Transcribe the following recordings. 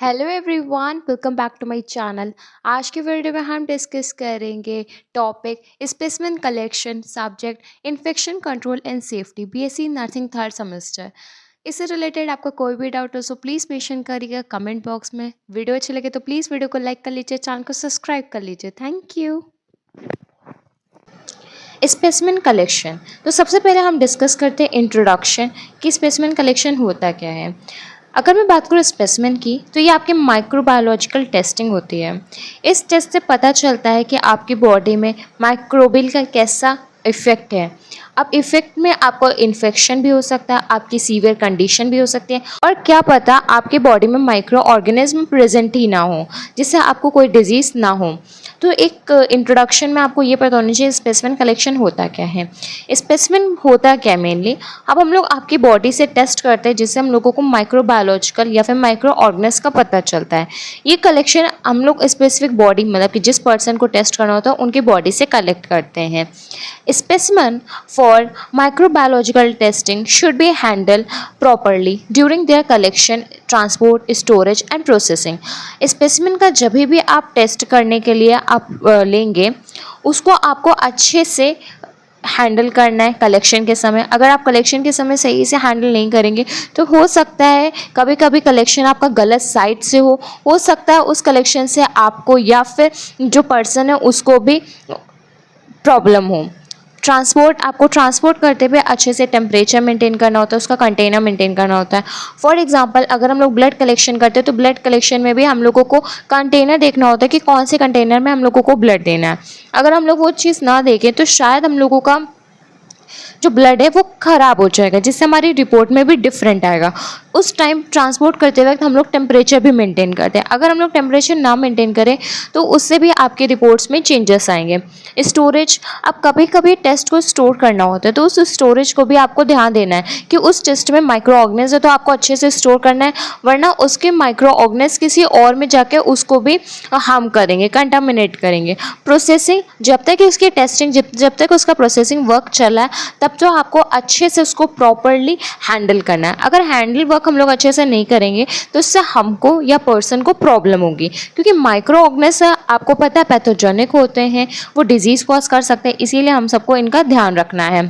Hello everyone, welcome back to my channel. आज की video में हम डिस्कस करेंगे topic specimen collection, subject infection control and safety, BSc nursing third semester. इससे related आपका कोई भी डाउट हो सो प्लीज़ मेंशन करिएगा कमेंट बॉक्स में। वीडियो अच्छी लगे तो प्लीज़ वीडियो को लाइक कर लीजिए, चैनल को सब्सक्राइब कर लीजिए। Thank you. स्पेसिमेन कलेक्शन, तो सबसे पहले हम डिस्कस करते हैं इंट्रोडक्शन कि स्पेसिमेन कलेक्शन होता क्या है। अगर मैं बात करूँ स्पेसिमेन की, तो ये आपके माइक्रोबायोलॉजिकल टेस्टिंग होती है। इस टेस्ट से पता चलता है कि आपकी बॉडी में माइक्रोबियल का कैसा इफ़ेक्ट है। अब इफ़ेक्ट में आपको इन्फेक्शन भी हो सकता है, आपकी सीवियर कंडीशन भी हो सकती है, और क्या पता आपके बॉडी में माइक्रो ऑर्गेनिज्म प्रेजेंट ही ना हो जिससे आपको कोई डिजीज़ ना हो। तो एक इंट्रोडक्शन में आपको ये पता होना चाहिए स्पेसिमेन कलेक्शन होता क्या है। स्पेसिमेन होता क्या मेनली, अब हम लोग आपकी बॉडी से टेस्ट करते हैं जिससे हम लोगों को माइक्रोबायोलॉजिकल या फिर माइक्रो ऑर्गेनिज का पता चलता है। ये कलेक्शन हम लोग स्पेसिफिक बॉडी, मतलब कि जिस पर्सन को टेस्ट करना होता है उनकी बॉडी से कलेक्ट करते हैं। Specimen for microbiological testing should be handle properly during their collection, transport, storage and processing. Specimen का जब भी आप टेस्ट करने के लिए आप लेंगे, उसको आपको अच्छे से हैंडल करना है कलेक्शन के समय। अगर आप कलेक्शन के समय सही से हैंडल नहीं करेंगे तो हो सकता है कभी कभी कलेक्शन आपका गलत साइड से हो सकता है उस कलेक्शन से आपको या फिर जो पर्सन है उसको भी प्रॉब्लम हो। ट्रांसपोर्ट, आपको ट्रांसपोर्ट करते हुए अच्छे से टेम्परेचर मेंटेन करना होता है, उसका कंटेनर मेंटेन करना होता है। फॉर एग्जांपल, अगर हम लोग ब्लड कलेक्शन करते हैं तो ब्लड कलेक्शन में भी हम लोगों को कंटेनर देखना होता है कि कौन से कंटेनर में हम लोगों को ब्लड देना है। अगर हम लोग वो चीज़ ना देखें तो शायद हम लोगों का जो ब्लड है वो ख़राब हो जाएगा, जिससे हमारी रिपोर्ट में भी डिफरेंट आएगा। उस टाइम ट्रांसपोर्ट करते वक्त हम लोग टेम्परेचर भी मेंटेन करते हैं। अगर हम लोग टेम्परेचर ना मेंटेन करें तो उससे भी आपके रिपोर्ट्स में चेंजेस आएंगे। स्टोरेज, अब कभी कभी टेस्ट को स्टोर करना होता है तो उस स्टोरेज को भी आपको ध्यान देना है कि उस टेस्ट में माइक्रो ऑर्गेनिज है तो आपको अच्छे से स्टोर करना है, वरना उसके माइक्रो ऑर्गेनिज किसी और में जाके उसको भी हार्म करेंगे, कंटामिनेट करेंगे। प्रोसेसिंग, जब तक उसकी टेस्टिंग, जब तक उसका प्रोसेसिंग वर्क चला है तब तो आपको अच्छे से उसको प्रॉपरली हैंडल करना है। अगर हैंडल वर्क हम लोग अच्छे से नहीं करेंगे तो इससे हमको या पर्सन को प्रॉब्लम होगी, क्योंकि माइक्रो ऑर्गेनिज आपको पता है पैथोजेनिक होते हैं, वो डिजीज़ कॉज कर सकते हैं, इसीलिए हम सबको इनका ध्यान रखना है।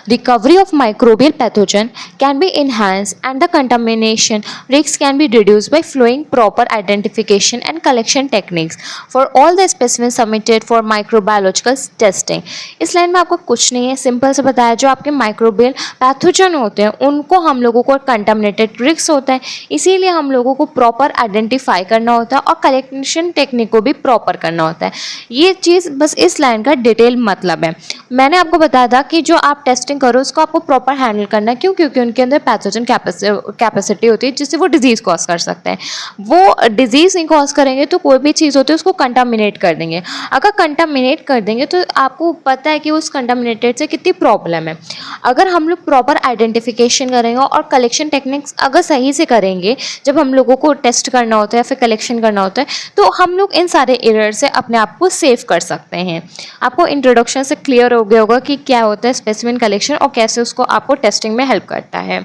Recovery of microbial pathogen can be enhanced and the contamination risks can be reduced by following proper identification and collection techniques for all the specimens submitted for microbiological testing। इस लाइन में आपको कुछ नहीं है, सिंपल से बताया, जो आपके माइक्रोबियल पैथोजन होते हैं उनको हम लोगों को कंटामिनेटेड रिस्क होता है, इसीलिए हम लोगों को प्रॉपर आइडेंटिफाई करना होता है और कलेक्शन टेक्निक को भी प्रॉपर करना होता है। ये चीज़ बस इस लाइन का डिटेल मतलब है। मैंने आपको बताया था कि जो आप टेस्टिंग करो उसको आपको प्रॉपर हैंडल करना है, क्यों? क्योंकि उनके अंदर पैथोजन कैपेसिटी होती है जिससे वो डिजीज़ कॉज कर सकते हैं। वो डिजीज़ नहीं कॉज करेंगे तो कोई भी चीज़ होती है उसको कंटामिनेट कर देंगे। अगर कंटामिनेट कर देंगे तो आपको पता है कि उस कंटामिनेटेड से कितनी प्रॉब्लम है। अगर हम लोग प्रॉपर आइडेंटिफिकेशन करेंगे और कलेक्शन टेक्निक्स अगर सही से करेंगे, जब हम लोगों को टेस्ट करना होता है या फिर कलेक्शन करना होता है, तो हम लोग इन सारे एरर से अपने आप को सेव कर सकते हैं। आपको इंट्रोडक्शन से क्लियर हो गया होगा कि क्या होता है स्पेसिमेन कलेक्शन और कैसे उसको आपको टेस्टिंग में हेल्प करता है।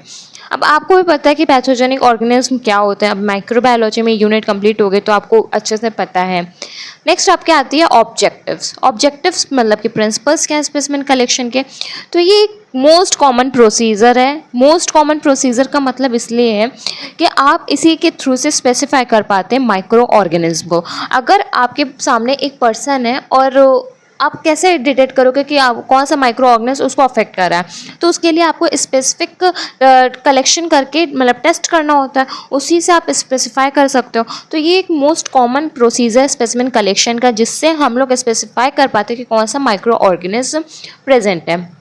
अब आपको भी पता है कि पैथोजेनिक ऑर्गेनिज्म क्या होता है। अब माइक्रोबायोलॉजी में यूनिट कंप्लीट हो गए तो आपको अच्छे से पता है। नेक्स्ट आपके आती है ऑब्जेक्टिव्स। ऑब्जेक्टिव्स मतलब कि प्रिंसिपल्स क्या है स्पेसिमेन कलेक्शन के, तो ये मोस्ट कॉमन प्रोसीजर है। मोस्ट कॉमन प्रोसीजर का मतलब इसलिए है कि आप इसी के थ्रू से स्पेसिफाई कर पाते हैं माइक्रो ऑर्गेनिज्म को। अगर आपके सामने एक पर्सन है और आप कैसे डिटेक्ट करोगे कि आप कौन सा माइक्रो ऑर्गेनिज्म उसको अफेक्ट कर रहा है, तो उसके लिए आपको स्पेसिफिक कलेक्शन करके मतलब टेस्ट करना होता है, उसी से आप स्पेसिफाई कर सकते हो। तो ये एक most common procedure specimen collection का, जिससे हम लोग स्पेसिफाई कर पाते हैं कि कौन सा माइक्रो ऑर्गेनिज्म प्रेजेंट है।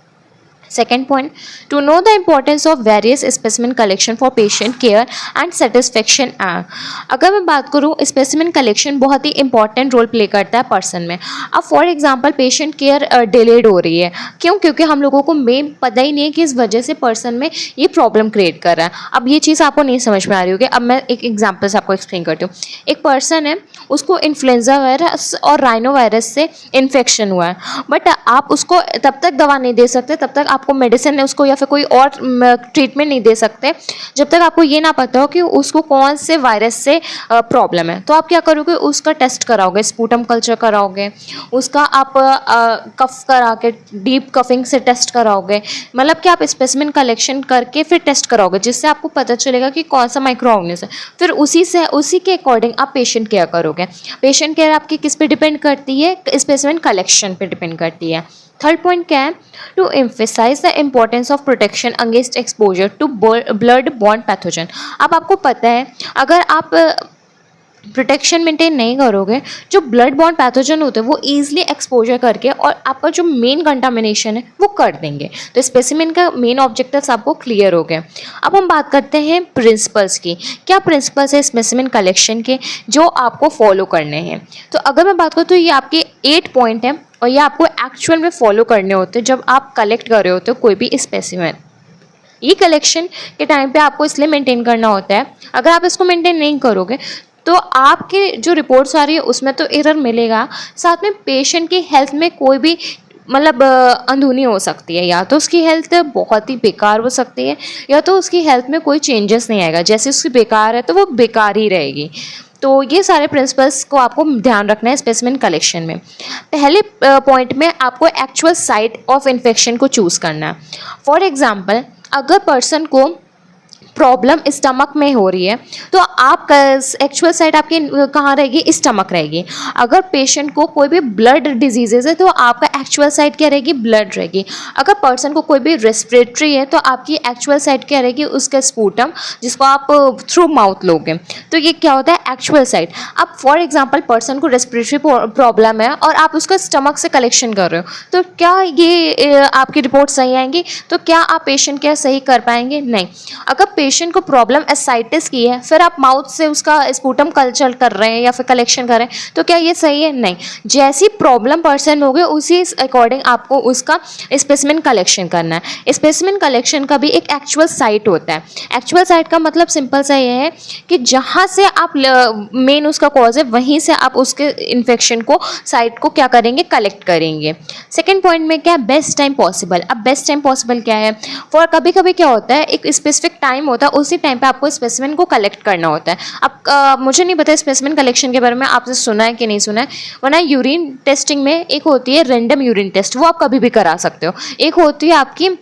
Second point, to know the importance of various specimen collection for patient care and satisfaction। अगर मैं बात करूँ, स्पेसिमेन कलेक्शन बहुत ही इंपॉर्टेंट रोल प्ले करता है पर्सन में। अब for example patient care delayed हो रही है, क्यों? क्योंकि हम लोगों को मेन पता ही नहीं है कि इस वजह से पर्सन में ये प्रॉब्लम क्रिएट कर रहा है। अब ये चीज़ आपको नहीं समझ में आ रही होगी, अब मैं एक एग्जाम्पल से आपको एक्सप्लेन करती हूँ। एक पर्सन है, उसको इन्फ्लुएंजा वायरस और राइनो वायरस से इन्फेक्शन हुआ है, बट आप उसको तब तक दवा नहीं दे सकते तब तक आपको मेडिसिन उसको या फिर कोई और ट्रीटमेंट नहीं दे सकते जब तक आपको ये ना पता हो कि उसको कौन से वायरस से प्रॉब्लम है। तो आप क्या करोगे, उसका टेस्ट कराओगे, स्पूटम कल्चर कराओगे, उसका आप कफ करा के डीप कफिंग से टेस्ट कराओगे, मतलब कि आप स्पेसिमेन कलेक्शन करके फिर टेस्ट कराओगे, जिससे आपको पता चलेगा कि कौन सा माइक्रो ऑर्गेनिज्म है। फिर उसी के अकॉर्डिंग आप पेशेंट केयर करोगे। पेशेंट केयर आपकी किस पे डिपेंड करती है, स्पेसिमेन कलेक्शन पे डिपेंड करती है। थर्ड पॉइंट क्या है, to emphasize the importance of protection against exposure to blood borne pathogen. अब आपको पता है अगर आप प्रोटेक्शन मेंटेन नहीं करोगे, जो ब्लड बॉर्न पैथोजन होते हैं वो ईजिली एक्सपोजर करके और आपका जो मेन कंटामिनेशन है वो कर देंगे। तो स्पेसिमेन का मेन ऑब्जेक्टिव्स आपको क्लियर हो गए। अब हम बात करते हैं प्रिंसिपल्स की। क्या प्रिंसिपल्स है स्पेसिमेन कलेक्शन के जो आपको फॉलो करने हैं? तो अगर मैं बात करूँ तो ये आपके 8 पॉइंट हैं और ये आपको एक्चुअल में फॉलो करने होते हैं जब आप कलेक्ट कर रहे होते हो कोई भी स्पेसिमेन। ये कलेक्शन के टाइम पे आपको इसलिए मेंटेन करना होता है, अगर आप इसको मेंटेन नहीं करोगे तो आपके जो रिपोर्ट्स आ रही है उसमें तो एरर मिलेगा, साथ में पेशेंट की हेल्थ में कोई भी मतलब अनहोनी हो सकती है। या तो उसकी हेल्थ बहुत ही बेकार हो सकती है या तो उसकी हेल्थ में कोई चेंजेस नहीं आएगा। जैसे उसकी बेकार है तो वो बेकार ही रहेगी। तो ये सारे प्रिंसिपल्स को आपको ध्यान रखना है स्पेसिमेन कलेक्शन में। पहले पॉइंट में आपको एक्चुअल साइट ऑफ इन्फेक्शन को चूज़ करना है। फॉर एग्जांपल अगर पर्सन को प्रॉब्लम स्टमक में हो रही है तो आप एक्चुअल साइट आपकी कहाँ रहेगी, स्टमक रहेगी। अगर पेशेंट को कोई भी ब्लड डिजीजेज है तो आपका एक्चुअल साइट क्या रहेगी, ब्लड रहेगी। अगर पर्सन को कोई भी रेस्पिरेटरी है तो आपकी एक्चुअल साइट क्या रहेगी, उसका स्पूटम, जिसको आप थ्रू माउथ लोगे। तो ये क्या होता है, एक्चुअल साइट। अब फॉर एग्जाम्पल पर्सन को रेस्पिरेटरी प्रॉब्लम है और आप उसका स्टमक से कलेक्शन कर रहे हो, तो क्या ये आपकी रिपोर्ट सही आएंगी? तो क्या आप पेशेंट क्या सही कर पाएंगे? नहीं। अगर पेशेंट को प्रॉब्लम एसाइटिस की है फिर आप माउथ से उसका स्पूटम कल्चर कर रहे हैं या फिर कलेक्शन कर रहे हैं, तो क्या ये सही है? नहीं। जैसी प्रॉब्लम पर्सन हो गए उसी अकॉर्डिंग आपको उसका स्पेसिमेन कलेक्शन करना है। स्पेसिमेन कलेक्शन का भी एक एक्चुअल साइट होता है। एक्चुअल साइट का मतलब सिंपल सा ये है कि जहाँ से आप मेन उसका कॉज है वहीं से आप उसके इन्फेक्शन को साइट को क्या करेंगे, कलेक्ट करेंगे। सेकेंड पॉइंट में क्या है, बेस्ट टाइम पॉसिबल। अब बेस्ट टाइम पॉसिबल क्या है, फॉर कभी कभी क्या होता है एक स्पेसिफिक टाइम होता है, उसी टाइम पे आपको स्पेसिमेन को कलेक्ट करना होता है। अब मुझे नहीं पता स्पेसिमेन कलेक्शन के बारे में आपसे सुना है कि नहीं सुना है, वरना यूरिन टेस्टिंग में एक होती है रैंडम यूरिन टेस्ट, वो आप कभी भी करा सकते हो। एक होती है आपकी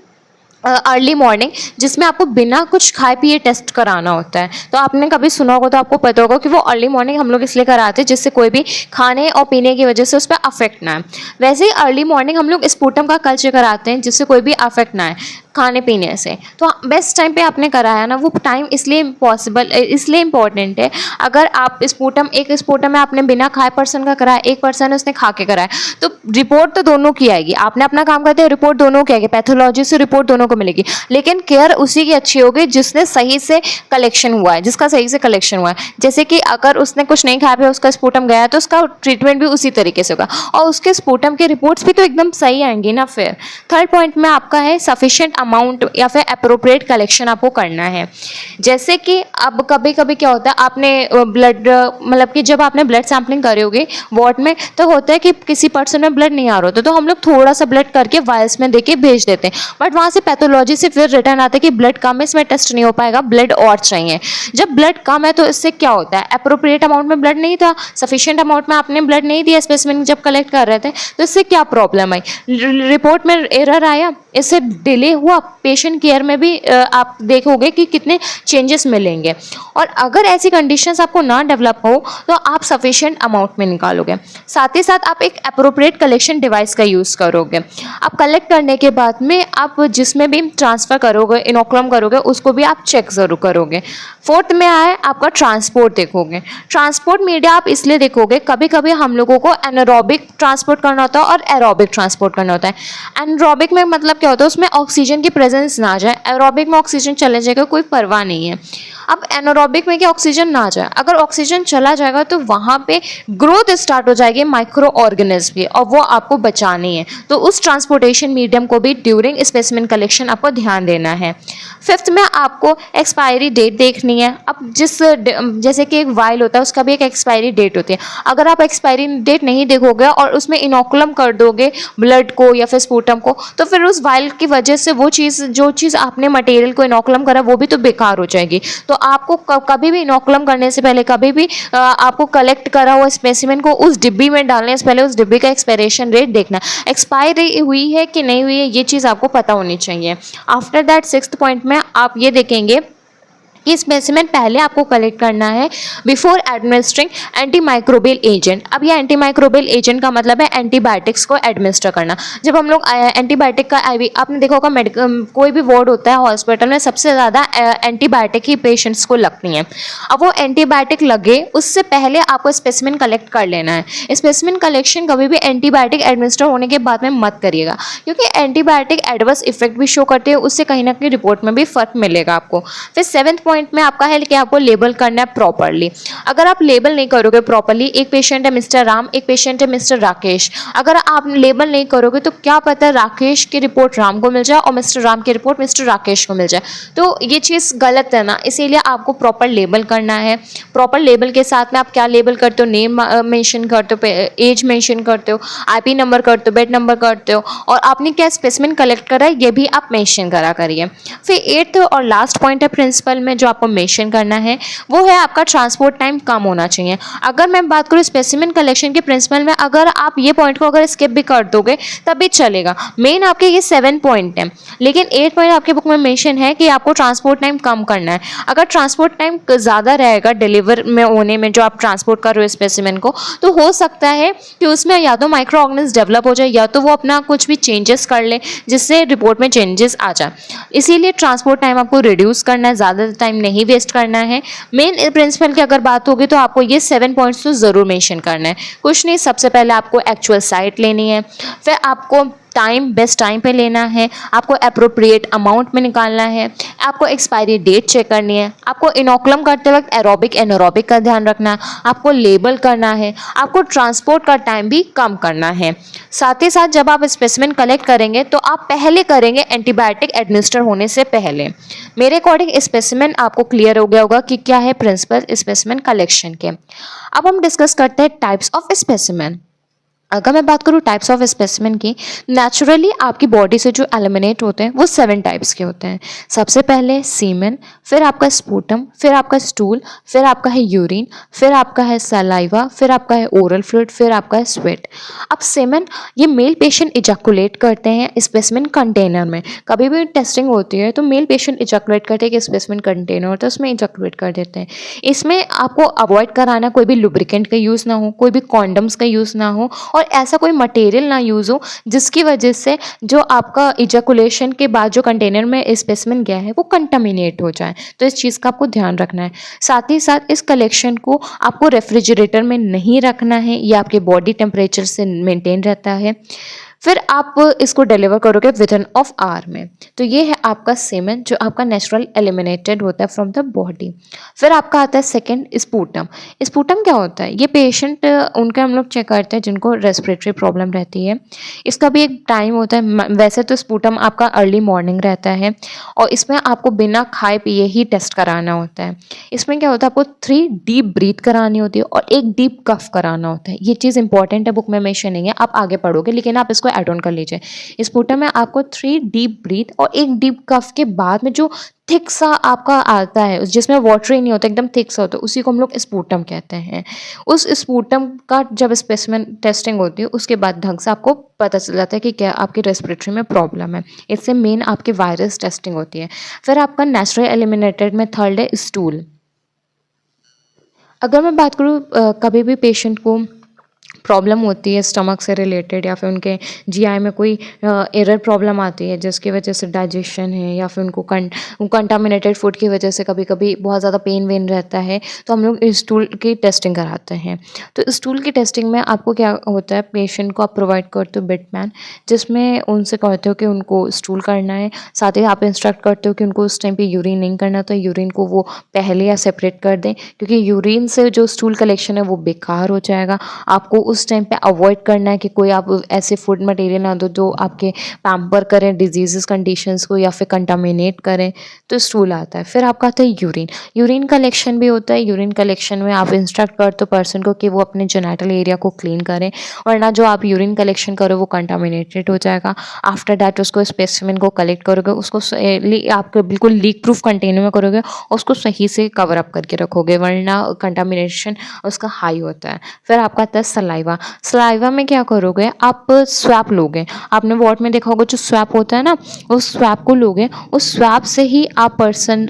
अर्ली मॉर्निंग जिसमें आपको बिना कुछ खाए पिए टेस्ट कराना होता है। तो आपने कभी सुना होगा तो आपको पता होगा कि वो अर्ली मॉर्निंग हम लोग इसलिए कराते हैं जिससे कोई भी खाने और पीने की वजह से उस पर अफेक्ट ना आए। वैसे ही अर्ली मॉर्निंग हम लोग स्पूटम का कल्चर कराते हैं जिससे कोई भी अफेक्ट ना आए खाने पीने से। तो बेस्ट टाइम पे आपने कराया ना, वो टाइम इसलिए इम्पॉर्टेंट है। अगर आप एक स्पूटम में आपने बिना खाए पर्सन का कराया, एक पर्सन उसने खा के कराया, तो रिपोर्ट तो दोनों की आएगी। आपने अपना काम करते हैं, रिपोर्ट दोनों की आएगी, पैथोलॉजी से रिपोर्ट दोनों को मिलेगी, लेकिन केयर उसी की अच्छी होगी जिसने सही से कलेक्शन हुआ है, जिसका सही से कलेक्शन हुआ है। जैसे कि अगर उसने कुछ नहीं खाया फिर उसका स्पूटम गया तो उसका ट्रीटमेंट भी उसी तरीके से होगा और उसके स्पूटम के रिपोर्ट्स भी तो एकदम सही आएंगी ना। फिर थर्ड पॉइंट में आपका है सफिशिएंट अमाउंट या फिर अप्रोप्रिएट कलेक्शन आपको करना है। जैसे कि अब कभी कभी क्या होता है, आपने ब्लड मतलब कि जब आपने ब्लड सैंपलिंग करे होगे वार्ड में, तो होता है कि किसी पर्सन में ब्लड नहीं आ रहा होता, तो हम लोग थोड़ा सा ब्लड करके वायल्स में देके भेज देते हैं, बट वहाँ से पैथोलॉजी से फिर रिटर्न आता है कि ब्लड कम है, इसमें टेस्ट नहीं हो पाएगा, ब्लड और चाहिए। जब ब्लड कम है तो इससे क्या होता है, अप्रोप्रिएट अमाउंट में ब्लड नहीं था, सफिशिएंट अमाउंट में आपने ब्लड नहीं दिया स्पेसिमेन जब कलेक्ट कर रहे थे, तो इससे क्या प्रॉब्लम आई, रिपोर्ट में एरर आया, इससे डिले हुआ, पेशेंट केयर में भी आप देखोगे कि कितने चेंजेस मिलेंगे। और अगर ऐसी कंडीशंस आपको ना डेवलप हो तो आप सफिशिएंट अमाउंट में निकालोगे। साथ ही साथ आप एक अप्रोप्रिएट कलेक्शन डिवाइस का यूज़ करोगे। आप कलेक्ट करने के बाद में आप जिसमें भी ट्रांसफ़र करोगे, इनोकुलम करोगे, उसको भी आप चेक ज़रूर करोगे। फोर्थ में आए आपका ट्रांसपोर्ट देखोगे। ट्रांसपोर्ट मीडिया आप इसलिए देखोगे, कभी कभी हम लोगों को एनारोबिक ट्रांसपोर्ट करना होता है और एरोबिक ट्रांसपोर्ट करना होता है। एनारोबिक में मतलब क्या होता है, उसमें ऑक्सीजन की प्रेजेंस ना जाए, एरोबिक में ऑक्सीजन चले जाएगा, कोई परवाह नहीं है। अब एनारोबिक में कि ऑक्सीजन ना जाए, अगर ऑक्सीजन चला जाएगा तो वहाँ पे ग्रोथ स्टार्ट हो जाएगी माइक्रो ऑर्गेनिज्म की और वो आपको बचानी है। तो उस ट्रांसपोर्टेशन मीडियम को भी ड्यूरिंग स्पेसिमेन कलेक्शन आपको ध्यान देना है। फिफ्थ में आपको एक्सपायरी डेट देखनी है। अब जैसे कि एक वाइल होता है उसका भी एक एक्सपायरी डेट होती है, अगर आप एक्सपायरी डेट नहीं देखोगे और उसमें इनोकुलम कर दोगे ब्लड को या फिर स्पूटम को, तो फिर उस वायल की वजह से वो चीज़, जो चीज़ आपने मटेरियल को इनोकुलम करा वो भी तो बेकार हो जाएगी। तो आपको कभी भी इनोकुलम करने से पहले, कभी भी आपको कलेक्ट करा हुआ स्पेसिमेन को उस डिब्बी में डालने से पहले उस डिब्बी का एक्सपायरेशन डेट देखना, एक्सपायरी हुई है कि नहीं हुई है, ये चीज़ आपको पता होनी चाहिए। आफ्टर दैट 6th पॉइंट में आप ये देखेंगे कि स्पेसिमेन पहले आपको कलेक्ट करना है before administering anti microbial agent. अब ये एंटी माइक्रोबियल एजेंट का मतलब है एंटीबायोटिक्स को एडमिनिस्टर करना। जब हम लोग एंटीबायोटिक का आईवी, आपने देखा होगा मेडिकल कोई भी वार्ड होता है हॉस्पिटल में, सबसे ज़्यादा एंटीबायोटिक ही पेशेंट्स को लगती हैं। अब वो एंटीबायोटिक लगे उससे पहले आपको स्पेसिमेन कलेक्ट कर लेना है। स्पेसिमेन कलेक्शन कभी भी एंटीबायोटिक एडमिनिस्टर होने के बाद में मत करिएगा, क्योंकि एंटीबायोटिक एडवर्स इफेक्ट भी शो करते हैं, उससे कहीं ना कहीं रिपोर्ट में भी फर्क मिलेगा आपको। फिर 7th पॉइंट में आपका है कि आपको लेबल करना है प्रॉपरली। अगर आप लेबल नहीं करोगे प्रॉपरली, एक पेशेंट है मिस्टर राम, एक पेशेंट है मिस्टर राकेश, अगर आप लेबल नहीं करोगे तो क्या पता राकेश की रिपोर्ट राम को मिल जाए और मिस्टर राम की रिपोर्ट मिस्टर राकेश को मिल जाए, तो ये चीज़ गलत है ना। इसीलिए आपको प्रॉपर लेबल करना है। प्रॉपर लेबल के साथ में आप क्या लेबल करते हो, नेम मेंशन करते हो, एज मेंशन करते हो, आईपी नंबर करते हो, बेड नंबर करते हो, और आपने क्या स्पेसिमेन कलेक्ट करा है ये भी आप मेंशन करा करिए। फिर 8th और लास्ट पॉइंट है प्रिंसिपल में जो आपको मेंशन करना है, वो है आपका ट्रांसपोर्ट टाइम कम होना चाहिए। अगर मैं बात करूँ स्पेसिमेन कलेक्शन के प्रिंसिपल में, अगर आप ये पॉइंट को अगर स्किप भी कर दोगे तब भी चलेगा। मेन आपके ये 7 पॉइंट हैं, लेकिन 8 पॉइंट आपके बुक में मेंशन है कि आपको ट्रांसपोर्ट टाइम कम करना है। अगर ट्रांसपोर्ट टाइम ज़्यादा रहेगा डिलीवर में होने में, जो आप ट्रांसपोर्ट कर रहे हो स्पेसिमेन को, तो हो सकता है कि उसमें या तो माइक्रो ऑर्गेनिज्म डेवलप हो जाए या तो वो अपना कुछ भी चेंजेस कर ले जिससे रिपोर्ट में चेंजेस आ जाए। इसीलिए ट्रांसपोर्ट टाइम आपको रिड्यूस करना है, ज़्यादा टाइम नहीं वेस्ट करना है। मेन प्रिंसिपल की अगर बात होगी तो आपको ये 7 पॉइंट्स तो ज़रूर मेंशन करना है। कुछ नहीं, सबसे पहले आपको एक्चुअल साइट लेनी है, फिर आपको टाइम बेस्ट टाइम पे लेना है, आपको अप्रोप्रिएट अमाउंट में निकालना है, आपको एक्सपायरी डेट चेक करनी है, आपको इनोकुलम करते वक्त एरोबिक एनारोबिक का ध्यान रखना है, आपको लेबल करना है, आपको ट्रांसपोर्ट का टाइम भी कम करना है। साथ ही साथ जब आप स्पेसिमेन कलेक्ट करेंगे तो आप पहले करेंगे एंटीबायोटिक एडमिनिस्टर होने से पहले। मेरे अकॉर्डिंग स्पेसिमेन आपको क्लियर हो गया होगा कि क्या है प्रिंसिपल स्पेसिमेन कलेक्शन के। अब हम डिस्कस करते हैं टाइप्स ऑफ स्पेसिमेन। अगर मैं बात करूँ टाइप्स ऑफ स्पेसिमेन की, नेचुरली आपकी बॉडी से जो एलिमिनेट होते हैं वो 7 टाइप्स के होते हैं। सबसे पहले सीमेन, फिर आपका स्पूटम, फिर आपका स्टूल, फिर आपका है यूरिन, फिर आपका है सलाइवा, फिर आपका है ओरल फ्लूइड, फिर आपका है स्वेट। अब सीमेन ये मेल पेशेंट इजैकुलेट करते हैं स्पेसिमेन कंटेनर में। कभी भी टेस्टिंग होती है तो मेल पेशेंट इजैकुलेट करते हैं कि स्पेसिमेन कंटेनर होता है उसमें इजैकुलेट कर देते हैं। इसमें आपको अवॉइड कराना कोई भी लुब्रिकेंट का यूज़ ना हो, कोई भी कॉन्डम्स का यूज़ ना हो, और ऐसा कोई मटेरियल ना यूज़ हो जिसकी वजह से जो आपका इजैकुलेशन के बाद जो कंटेनर में स्पेसिमेन गया है वो कंटामिनेट हो जाए। तो इस चीज़ का आपको ध्यान रखना है। साथ ही साथ इस कलेक्शन को आपको रेफ्रिजरेटर में नहीं रखना है, ये आपके बॉडी टेम्परेचर से मेंटेन रहता है। फिर आप इसको डिलीवर करोगे विदिन ऑफ आवर में। तो ये है आपका सीमेन जो आपका नेचुरल एलिमिनेटेड होता है फ्रॉम द बॉडी। फिर आपका आता है सेकंड स्पूटम। स्पूटम क्या होता है? ये पेशेंट उनका हम लोग चेक करते हैं जिनको रेस्पिरेटरी प्रॉब्लम रहती है। इसका भी एक टाइम होता है। वैसे तो स्पूटम आपका अर्ली मॉर्निंग रहता है और इसमें आपको बिना खाए पिए ही टेस्ट कराना होता है। इसमें क्या होता है, आपको 3 डीप ब्रीथ करानी होती है और 1 डीप कफ कराना होता है। ये चीज़ इंपॉर्टेंट है, बुक में मेंशन नहीं है, आप आगे पढ़ोगे, लेकिन आप इसको ऐड ऑन कर लीजिए। स्पूटम में आपको 3 डीप ब्रीथ और 1 डीप कफ के बाद में जो थिक सा आपका आता है जिसमें वाटर ही नहीं होता, एकदम थिक सा होता है, उसी को हम लोग स्पूटम कहते हैं। उस स्पूटम का जब स्पेसिमेन टेस्टिंग होती है उसके बाद ढंग से आपको पता चल जाता है कि क्या आपकी रेस्पिरेटरी में प्रॉब्लम है। इससे मेन आपकी वायरस टेस्टिंग होती है। फिर आपका नेचुरल एलिमिनेटेड में थर्ड है स्टूल। अगर मैं बात करूँ कभी भी पेशेंट को प्रॉब्लम होती है स्टमक से रिलेटेड या फिर उनके जीआई में कोई एरर प्रॉब्लम आती है जिसकी वजह से डाइजेशन है या फिर उनको कंटामिनेटेड फूड की वजह से कभी कभी बहुत ज़्यादा पेन वेन रहता है, तो हम लोग स्टूल की टेस्टिंग कराते हैं। तो स्टूल की टेस्टिंग में आपको क्या होता है, पेशेंट को आप प्रोवाइड करते हो बेडपैन, जिसमें उनसे कहते हो कि उनको स्टूल करना है। साथ ही आप इंस्ट्रक्ट करते हो कि उनको उस टाइम पे यूरिन नहीं करना, तो यूरिन को वो पहले या सेपरेट कर दें, क्योंकि यूरिन से जो स्टूल कलेक्शन है वो बेकार हो जाएगा। आपको उस टाइम पे अवॉइड करना है कि कोई आप ऐसे फूड मटेरियल ना दो जो आपके पैम्पर करें डिजीज़ कंडीशंस को या फिर कंटामिनेट करें, तो स्टूल आता है। फिर आपका आता है यूरिन। यूरिन कलेक्शन भी होता है। यूरिन कलेक्शन में आप इंस्ट्रक्ट करते हो पर्सन को कि वो अपने जेनिटल एरिया को क्लीन करें, वरना जो आप यूरिन कलेक्शन करो वो कंटामिनेटेड हो जाएगा। आफ्टर दैट उसको स्पेसिमेन को कलेक्ट करोगे, उसको आप बिल्कुल लीक प्रूफ कंटेनर में करोगे, उसको सही से कवर अप करके रखोगे, वरना कंटामिनेशन उसका हाई होता है। फिर आपका आता है सलाइवा। सलाइवा में क्या करोगे, आप स्वैप लोगे। आपने वार्ड में देखा होगा जो स्वैप होता है ना, उस स्वैप को लोगे, उस स्वैप से ही आप पर्सन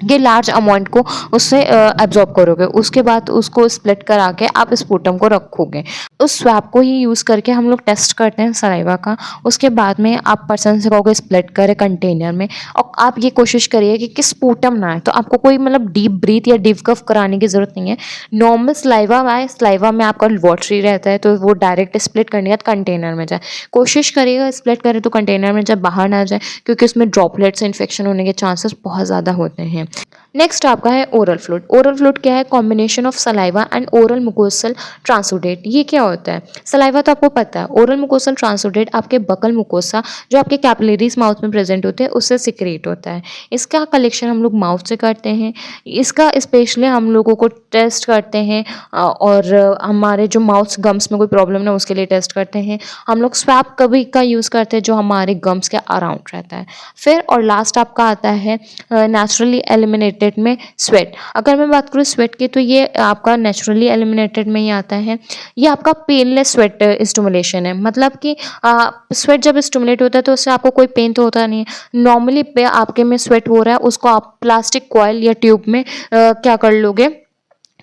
के लार्ज अमाउंट को उससे एब्जॉर्ब करोगे। उसके बाद उसको स्प्लिट करा के आप स्पूटम को रखोगे। उस स्वैप को ही यूज़ करके हम लोग टेस्ट करते हैं सलाइवा का। उसके बाद में आप पर्सन से कहोगे स्प्लिट करें कंटेनर में, और आप ये कोशिश करिए कि स्पूटम ना आए। तो आपको कोई मतलब डीप ब्रीथ या डीप कफ कराने की ज़रूरत नहीं है। नॉर्मल सलाइवा आए, सलाइवा में आपका वाटरी रहता है तो वो डायरेक्ट स्प्लिट करने के बाद कंटेनर में जाए। कोशिश करिएगा स्प्लिट करें तो कंटेनर में जाए, बाहर ना जाए, क्योंकि उसमें ड्रॉपलेट से इन्फेक्शन होने के चांसेस बहुत ज़्यादा होते हैं। नेक्स्ट आपका है ओरल फ्लूइड। ओरल फ्लूइड क्या है, combination of saliva and oral mucosal transudate. ये क्या होता है, सलाइवा तो आपको पता है। ओरल मुकोसल ट्रांसुडेट आपके बकल मुकोसा जो आपके कैपिलरीज माउथ में प्रेजेंट होते हैं उससे सिक्रेट होता है। इसका कलेक्शन हम लोग माउथ से करते हैं। इसका स्पेशली हम लोगों को टेस्ट करते हैं, और हमारे जो माउथ गम्स में कोई प्रॉब्लम ना उसके लिए टेस्ट करते हैं। हम लोग स्वैप कभी का यूज़ करते हैं जो हमारे गम्स के अराउंड रहता है। फिर और लास्ट आपका आता है नेचुरली एलिमिनेटेड में स्वेट। अगर मैं बात करूँ स्वेट की, तो ये आपका नेचुरली एलिमिनेटेड में ही आता है। ये आपका पेनलेस स्वेट स्टिमुलेशन है, मतलब कि स्वेट जब स्टिमुलेट होता है तो उससे आपको कोई पेन तो होता नहीं है। नॉर्मली पे आपके में स्वेट हो रहा है, उसको आप प्लास्टिक कॉइल या ट्यूब में क्या कर लोगे,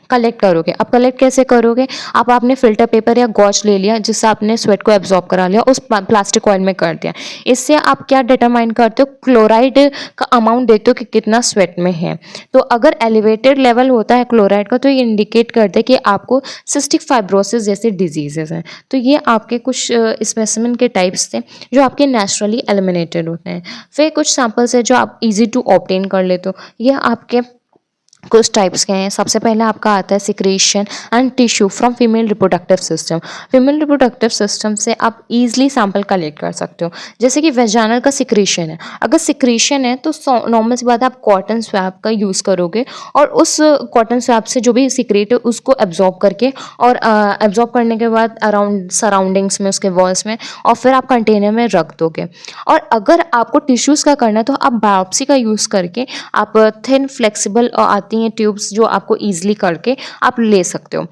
कलेक्ट करोगे। अब कलेक्ट कैसे करोगे, आप आपने फिल्टर पेपर या गॉज ले लिया जिससे आपने स्वेट को एब्जॉर्ब करा लिया, उस प्लास्टिक ऑयल में कर दिया। इससे आप क्या डिटरमाइन करते हो, क्लोराइड का अमाउंट देखते हो कि कितना स्वेट में है। तो अगर एलिवेटेड लेवल होता है क्लोराइड का तो ये इंडिकेट करते हैं कि आपको सिस्टिक फाइब्रोसिस जैसे डिजीजेस हैं। तो ये आपके कुछ स्पेसिमेन के टाइप्स थे जो आपके नेचुरली एलिमिनेटेड होते हैं। फिर कुछ सैंपल्स है जो आप इजी टू ऑब्टेन कर लेते हो। ये आपके कुछ टाइप्स के हैं। सबसे पहले आपका आता है secretion and tissue from female reproductive system. Female reproductive system से आप इजीली सैंपल कलेक्ट कर सकते हो। जैसे कि वेजाइनल का सिक्रेशन है, अगर सिक्रेशन है तो नॉर्मल सी बात है आप कॉटन स्वैप का यूज़ करोगे, और उस कॉटन स्वैप से जो भी सिक्रेट है उसको एब्जॉर्ब करके, और एब्जॉर्ब करने के बाद अराउंड सराउंडिंग्स में, उसके वॉल्स में, और फिर आप कंटेनर में रख दोगे। और अगर आपको टिश्यूज़ का करना है तो आप बायोप्सी का यूज़ करके आप थिन फ्लेक्सिबल आती हैं ट्यूब्स जो आपको ईजिली करके आप ले सकते हो।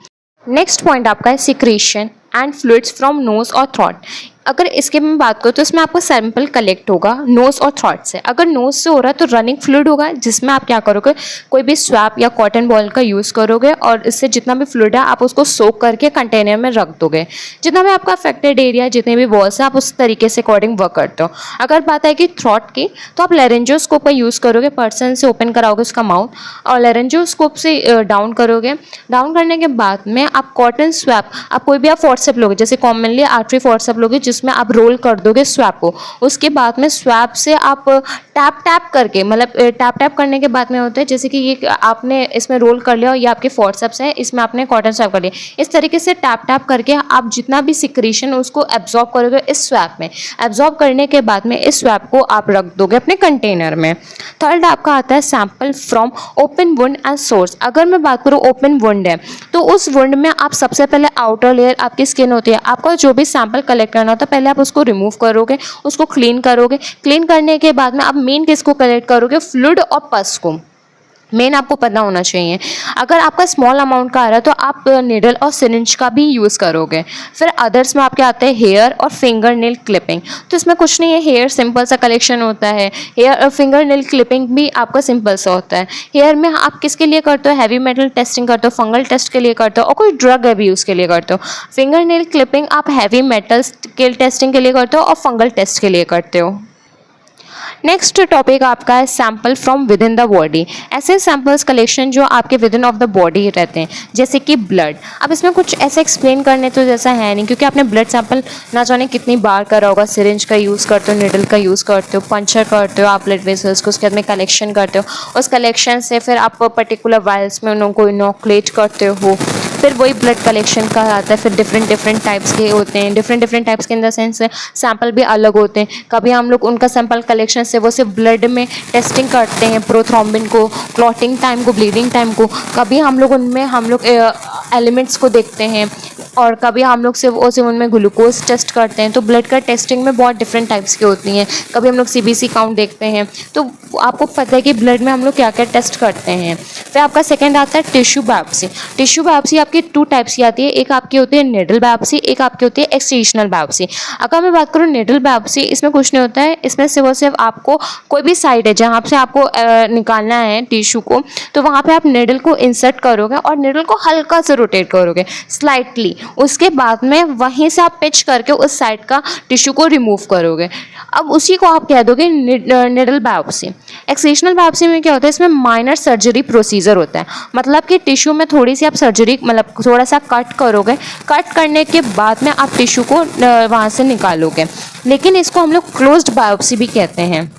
नेक्स्ट पॉइंट आपका है secretion and fluids from knows और थ्रोट। अगर इसके में बात करो तो इसमें आपका सैंपल कलेक्ट होगा नोज और थ्रोट से। अगर नोज से हो रहा है तो रनिंग फ्लूइड होगा, जिसमें आप क्या करोगे, कोई भी स्वैप या कॉटन बॉल का यूज़ करोगे और इससे जितना भी फ्लूइड है आप उसको सोक करके कंटेनर में रख दोगे। जितना भी आपका अफेक्टेड एरिया, जितने भी वॉल्स हैं, आप उस तरीके से अकॉर्डिंग वर्क करते हो। अगर बात है कि थ्रोट की, तो आप लेरेंजियोस्कोप का यूज़ करोगे, पर्सन से ओपन कराओगे उसका माउथ, और लेरेंजियोस्कोप से डाउन करोगे। डाउन करने के बाद में आप कॉटन स्वैप, आप कोई भी आप फॉर्सेप लोगे, जैसे कॉमनली आर्टरी फॉर्सेप लोगे जिसमें आप रोल कर दोगे स्वैप को। उसके बाद में स्वैप से आप टैप टैप करके, मतलब टैप टैप करने के बाद में होता है जैसे कि ये आपने इसमें रोल कर लिया और ये आपके फॉर्सेप्स है, इसमें आपने कॉटन स्वैप कर लिया। इस तरीके से टैप टैप करके आप जितना भी सिक्रेशन उसको एब्जॉर्ब करोगे इस स्वैप में। एब्जॉर्ब करने के बाद में इस स्वैप को आप रख दोगे अपने कंटेनर में। थर्ड आपका आता है sample from open wound and source. अगर मैं बात करूँ ओपन वुंड है तो उस वुंड में आप सबसे पहले आउटर लेयर आपकी स्किन होती है, आपका जो भी सैंपल कलेक्ट करना होता है पहले आप उसको रिमूव करोगे, उसको क्लीन करोगे। क्लीन करने के बाद में आप मेन किसको कलेक्ट करोगे, फ्लूइड और पस को। मेन आपको पता होना चाहिए। अगर आपका स्मॉल अमाउंट का आ रहा है तो आप निडल और सिरिंज का भी यूज़ करोगे। फिर अदर्स में आपके आते हैं हेयर और फिंगर नेल क्लिपिंग। तो इसमें कुछ नहीं है, हेयर सिंपल सा कलेक्शन होता है। हेयर और फिंगर नेल क्लिपिंग भी आपका सिंपल सा होता है। हेयर में आप किसके लिए करते हो, हैवी मेटल टेस्टिंग करते हो, फंगल टेस्ट के लिए करते हो, और कोई ड्रग अब्यूज़ के लिए करते हो। फिंगर नेल क्लिपिंग आप हैवी मेटल के टेस्टिंग के लिए करते हो और फंगल टेस्ट के लिए करते हो। नेक्स्ट टॉपिक आपका है sample from with in the body. ऐसे सैंपल्स कलेक्शन जो आपके with in of the body रहते हैं, जैसे कि ब्लड। अब इसमें कुछ ऐसे एक्सप्लेन करने तो जैसा है नहीं, क्योंकि आपने ब्लड सैंपल ना जाने कितनी बार करा होगा। सिरिंज का यूज़ करते हो, निडल का यूज़ करते हो, पंचर करते हो आप ब्लड वेसल्स को, उसके बाद में कलेक्शन करते हो। उस कलेक्शन से फिर आप पर्टिकुलर वायल्स में उनको इनोकुलेट करते हो। फिर वही ब्लड कलेक्शन का आता है, फिर डिफरेंट टाइप्स के होते हैं, डिफरेंट टाइप्स के इन द सेंस सैंपल भी अलग होते हैं। कभी हम लोग उनका सैंपल कलेक्शन से वो सिर्फ ब्लड में टेस्टिंग करते हैं, प्रोथ्रोम्बिन को, क्लॉटिंग टाइम को, ब्लीडिंग टाइम को। कभी हम लोग उनमें एलिमेंट्स को देखते हैं, और कभी हम लोग सिर्फ उनमें ग्लूकोज टेस्ट करते हैं। तो ब्लड का टेस्टिंग में बहुत डिफरेंट टाइप्स की होती हैं। कभी हम लोग CBC काउंट देखते हैं। तो आपको पता है कि ब्लड में हम लोग क्या क्या टेस्ट करते हैं। फिर आपका सेकंड आता है टिश्यू बायोप्सी। टिश्यू बायोप्सी आपकी 2 टाइप्स की आती है, एक आपकी होती है निडल बायोप्सी, एक आपकी होती है एक्सट्रूजनल बायोप्सी। अगर मैं बात करूँ निडल बायोप्सी, इसमें कुछ नहीं होता है, इसमें सिर्फ आपको कोई भी साइड है जहाँ से आपको निकालना है टिश्यू को, तो वहाँ पे आप निडल को इंसर्ट करोगे और निडल को हल्का से रोटेट करोगे स्लाइटली। उसके बाद में वहीं से आप पिच करके उस साइड का टिश्यू को रिमूव करोगे। अब उसी को आप कह दोगे निडल बायोप्सी। एक्सट्रूजनल बायोप्सी में क्या होता है, इसमें माइनर सर्जरी प्रोसीजर होता है, मतलब कि टिश्यू में थोड़ी सी आप सर्जरी, मतलब थोड़ा सा कट करोगे, कट करने के बाद में आप टिश्यू को वहाँ से निकालोगे, लेकिन इसको हम लोग क्लोज्ड बायोप्सी भी कहते हैं।